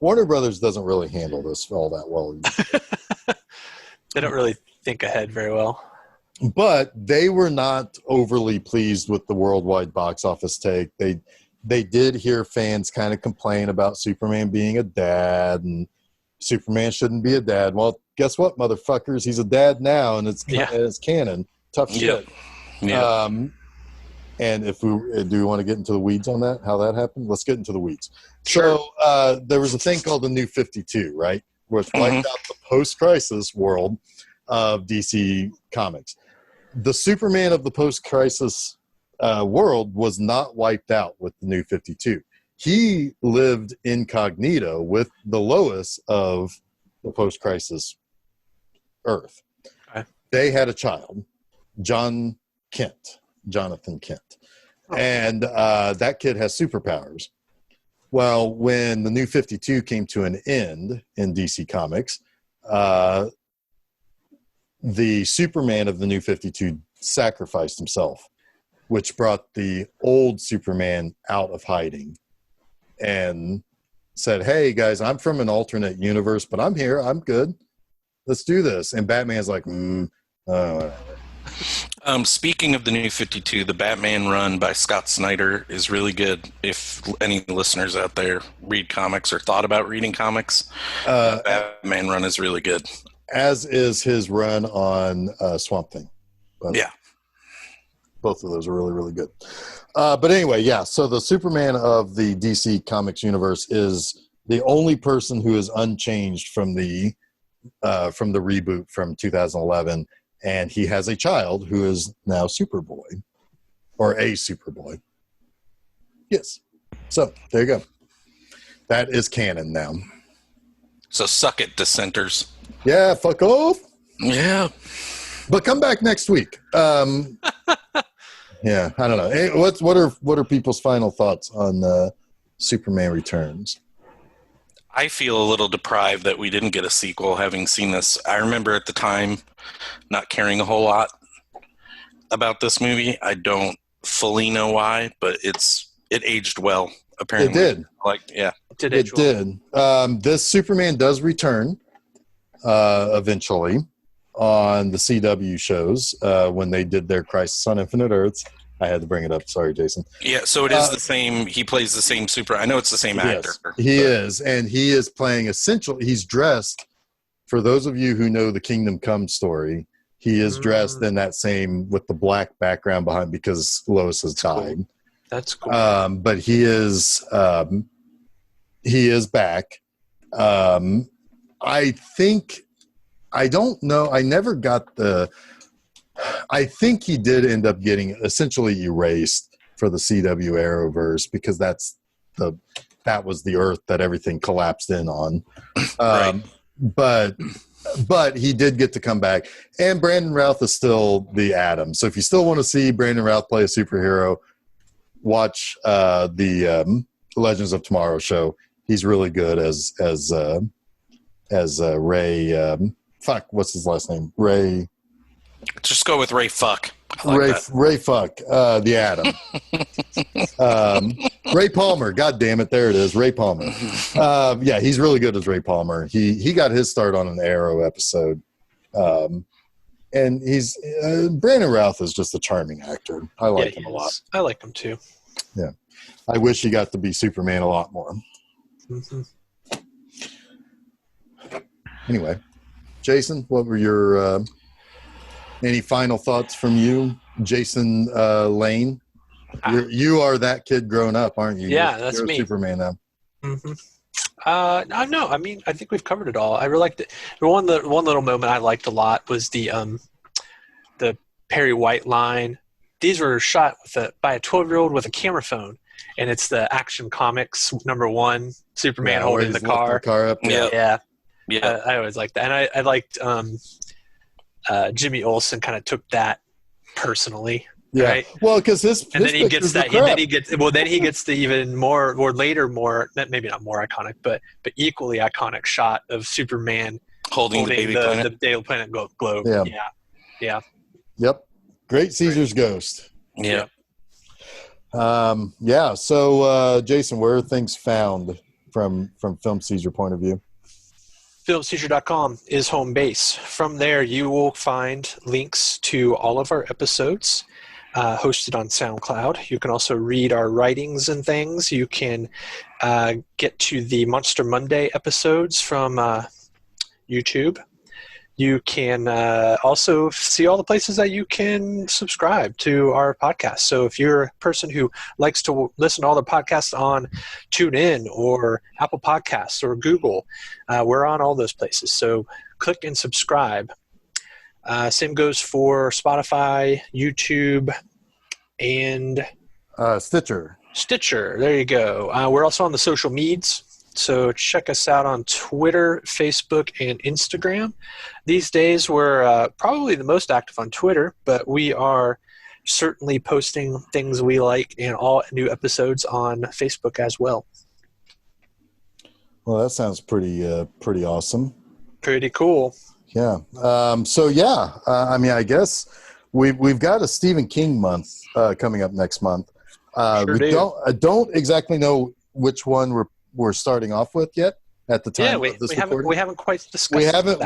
Warner Brothers doesn't really handle this all that well. They don't really think ahead very well. But they were not overly pleased with the worldwide box office take. They did hear fans kind of complain about Superman being a dad, and Superman shouldn't be a dad. Well, guess what, motherfuckers? He's a dad now, and it's canon. Tough shit. Yeah. And do we want to get into the weeds on that? How that happened? Let's get into the weeds. Sure. So there was a thing called the New 52, right? Which wiped out the post-crisis world of DC Comics. The Superman of the post-crisis world was not wiped out with the New 52. He lived incognito with the Lois of the post-crisis Earth. Okay. They had a child, Jonathan Kent. And that kid has superpowers. Well, when the New 52 came to an end in DC Comics, the Superman of the New 52 sacrificed himself, which brought the old Superman out of hiding and said, hey, guys, I'm from an alternate universe, but I'm here. I'm good. Let's do this. And Batman's like, whatever. Speaking of the New 52, the Batman run by Scott Snyder is really good. If any listeners out there read comics or thought about reading comics, the Batman run is really good. As is his run on Swamp Thing. Yeah. Both of those are really, really good. But anyway, so the Superman of the DC Comics universe is the only person who is unchanged from the reboot from 2011. And he has a child who is now Superboy, or a Superboy. Yes. So there you go. That is canon now. So suck it, dissenters. Yeah, fuck off. Yeah. But come back next week. Yeah, I don't know. Hey, what are people's final thoughts on Superman Returns? I feel a little deprived that we didn't get a sequel, having seen this. I remember at the time not caring a whole lot about this movie. I don't fully know why, but it aged well, apparently. It did. It did. This Superman does return eventually on the CW shows when they did their Crisis on Infinite Earths. I had to bring it up. Sorry, Jason. Yeah, so it is the same. He plays the same I know it's the same actor. He is, and he is playing he's dressed, for those of you who know the Kingdom Come story, he is dressed in that same, with the black background behind, because Lois has died. Cool. That's cool. But he is back. I don't know. I never got I think he did end up getting essentially erased for the CW Arrowverse, because that was the Earth that everything collapsed in on. Right. But he did get to come back, and Brandon Routh is still the Atom. So if you still want to see Brandon Routh play a superhero, watch the Legends of Tomorrow show. He's really good as Ray. What's his last name? Ray. Just go with Ray Fuck. I like that. Ray Fuck, the Atom. Ray Palmer. God damn it, there it is. Ray Palmer. Yeah, he's really good as Ray Palmer. He got his start on an Arrow episode. And he's Brandon Routh is just a charming actor. I like him a lot. I like him too. Yeah, I wish he got to be Superman a lot more. Mm-hmm. Anyway, Jason, what were your any final thoughts from you, Jason Lane? You are that kid grown up, aren't you? Yeah, that's me. Superman now. Mm-hmm. No, I mean, I think we've covered it all. I really liked it. The one little moment I liked a lot was the Perry White line. These were shot by a 12-year-old with a camera phone, and it's the Action Comics #1 Superman holding the car. Up. Yeah. I always liked that, and I liked Jimmy Olsen kind of took that personally. Yeah. Right? Well, because and then he gets that. Then he gets the even more, or later more, maybe not more iconic, but equally iconic shot of Superman holding the Daily Planet globe. Yeah. Yep. Great Caesar's ghost. Yeah. Yeah. So, Jason, where are things found from Film Seizure point of view? FilmSeizure.com is home base. From there, you will find links to all of our episodes hosted on SoundCloud. You can also read our writings and things. You can get to the Monster Monday episodes from YouTube. You can also see all the places that you can subscribe to our podcast. So if you're a person who likes to listen to all the podcasts on TuneIn or Apple Podcasts or Google, we're on all those places. So click and subscribe. Same goes for Spotify, YouTube, and Stitcher. There you go. We're also on the social medias. So check us out on Twitter, Facebook, and Instagram. These days, we're probably the most active on Twitter, but we are certainly posting things we like and all new episodes on Facebook as well. Well, that sounds pretty awesome. Pretty cool. Yeah. I mean, I guess we've got a Stephen King month coming up next month. I don't exactly know which one we're starting off with yet at the time of this recording. We haven't quite discussed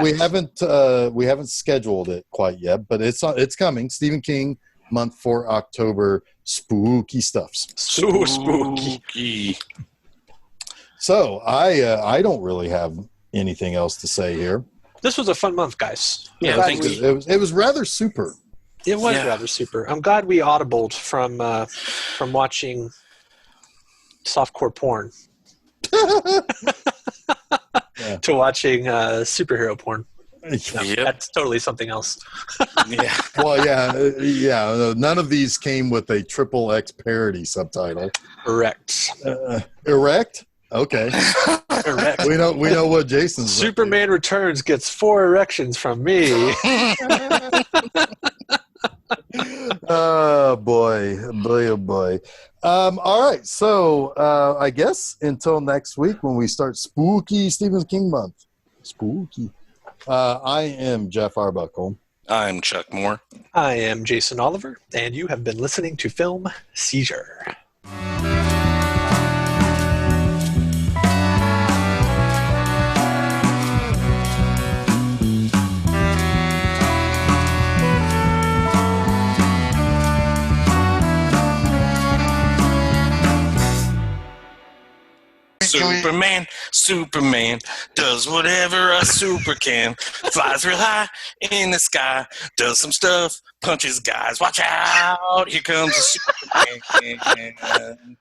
we haven't scheduled it quite yet, but it's coming. Stephen King month for October, spooky stuffs. So spooky. So I don't really have anything else to say here. This was a fun month, guys. Yeah, it was rather super. It was rather super. I'm glad we audibled from watching softcore porn. To watching superhero porn. No, that's totally something else. Yeah. Well, yeah. None of these came with a XXX parody subtitle. Erect. Erect? Okay. Erect. We know what Jason's. Superman Returns gets 4 erections from me. Oh boy. All right, so I guess until next week when we start spooky Stephen King month. Spooky. I am Jeff Arbuckle. I'm Chuck Moore. I am Jason Oliver, and you have been listening to Film Seizure. Superman does whatever a super can. Flies real high in the sky, does some stuff, punches guys. Watch out, here comes a Superman.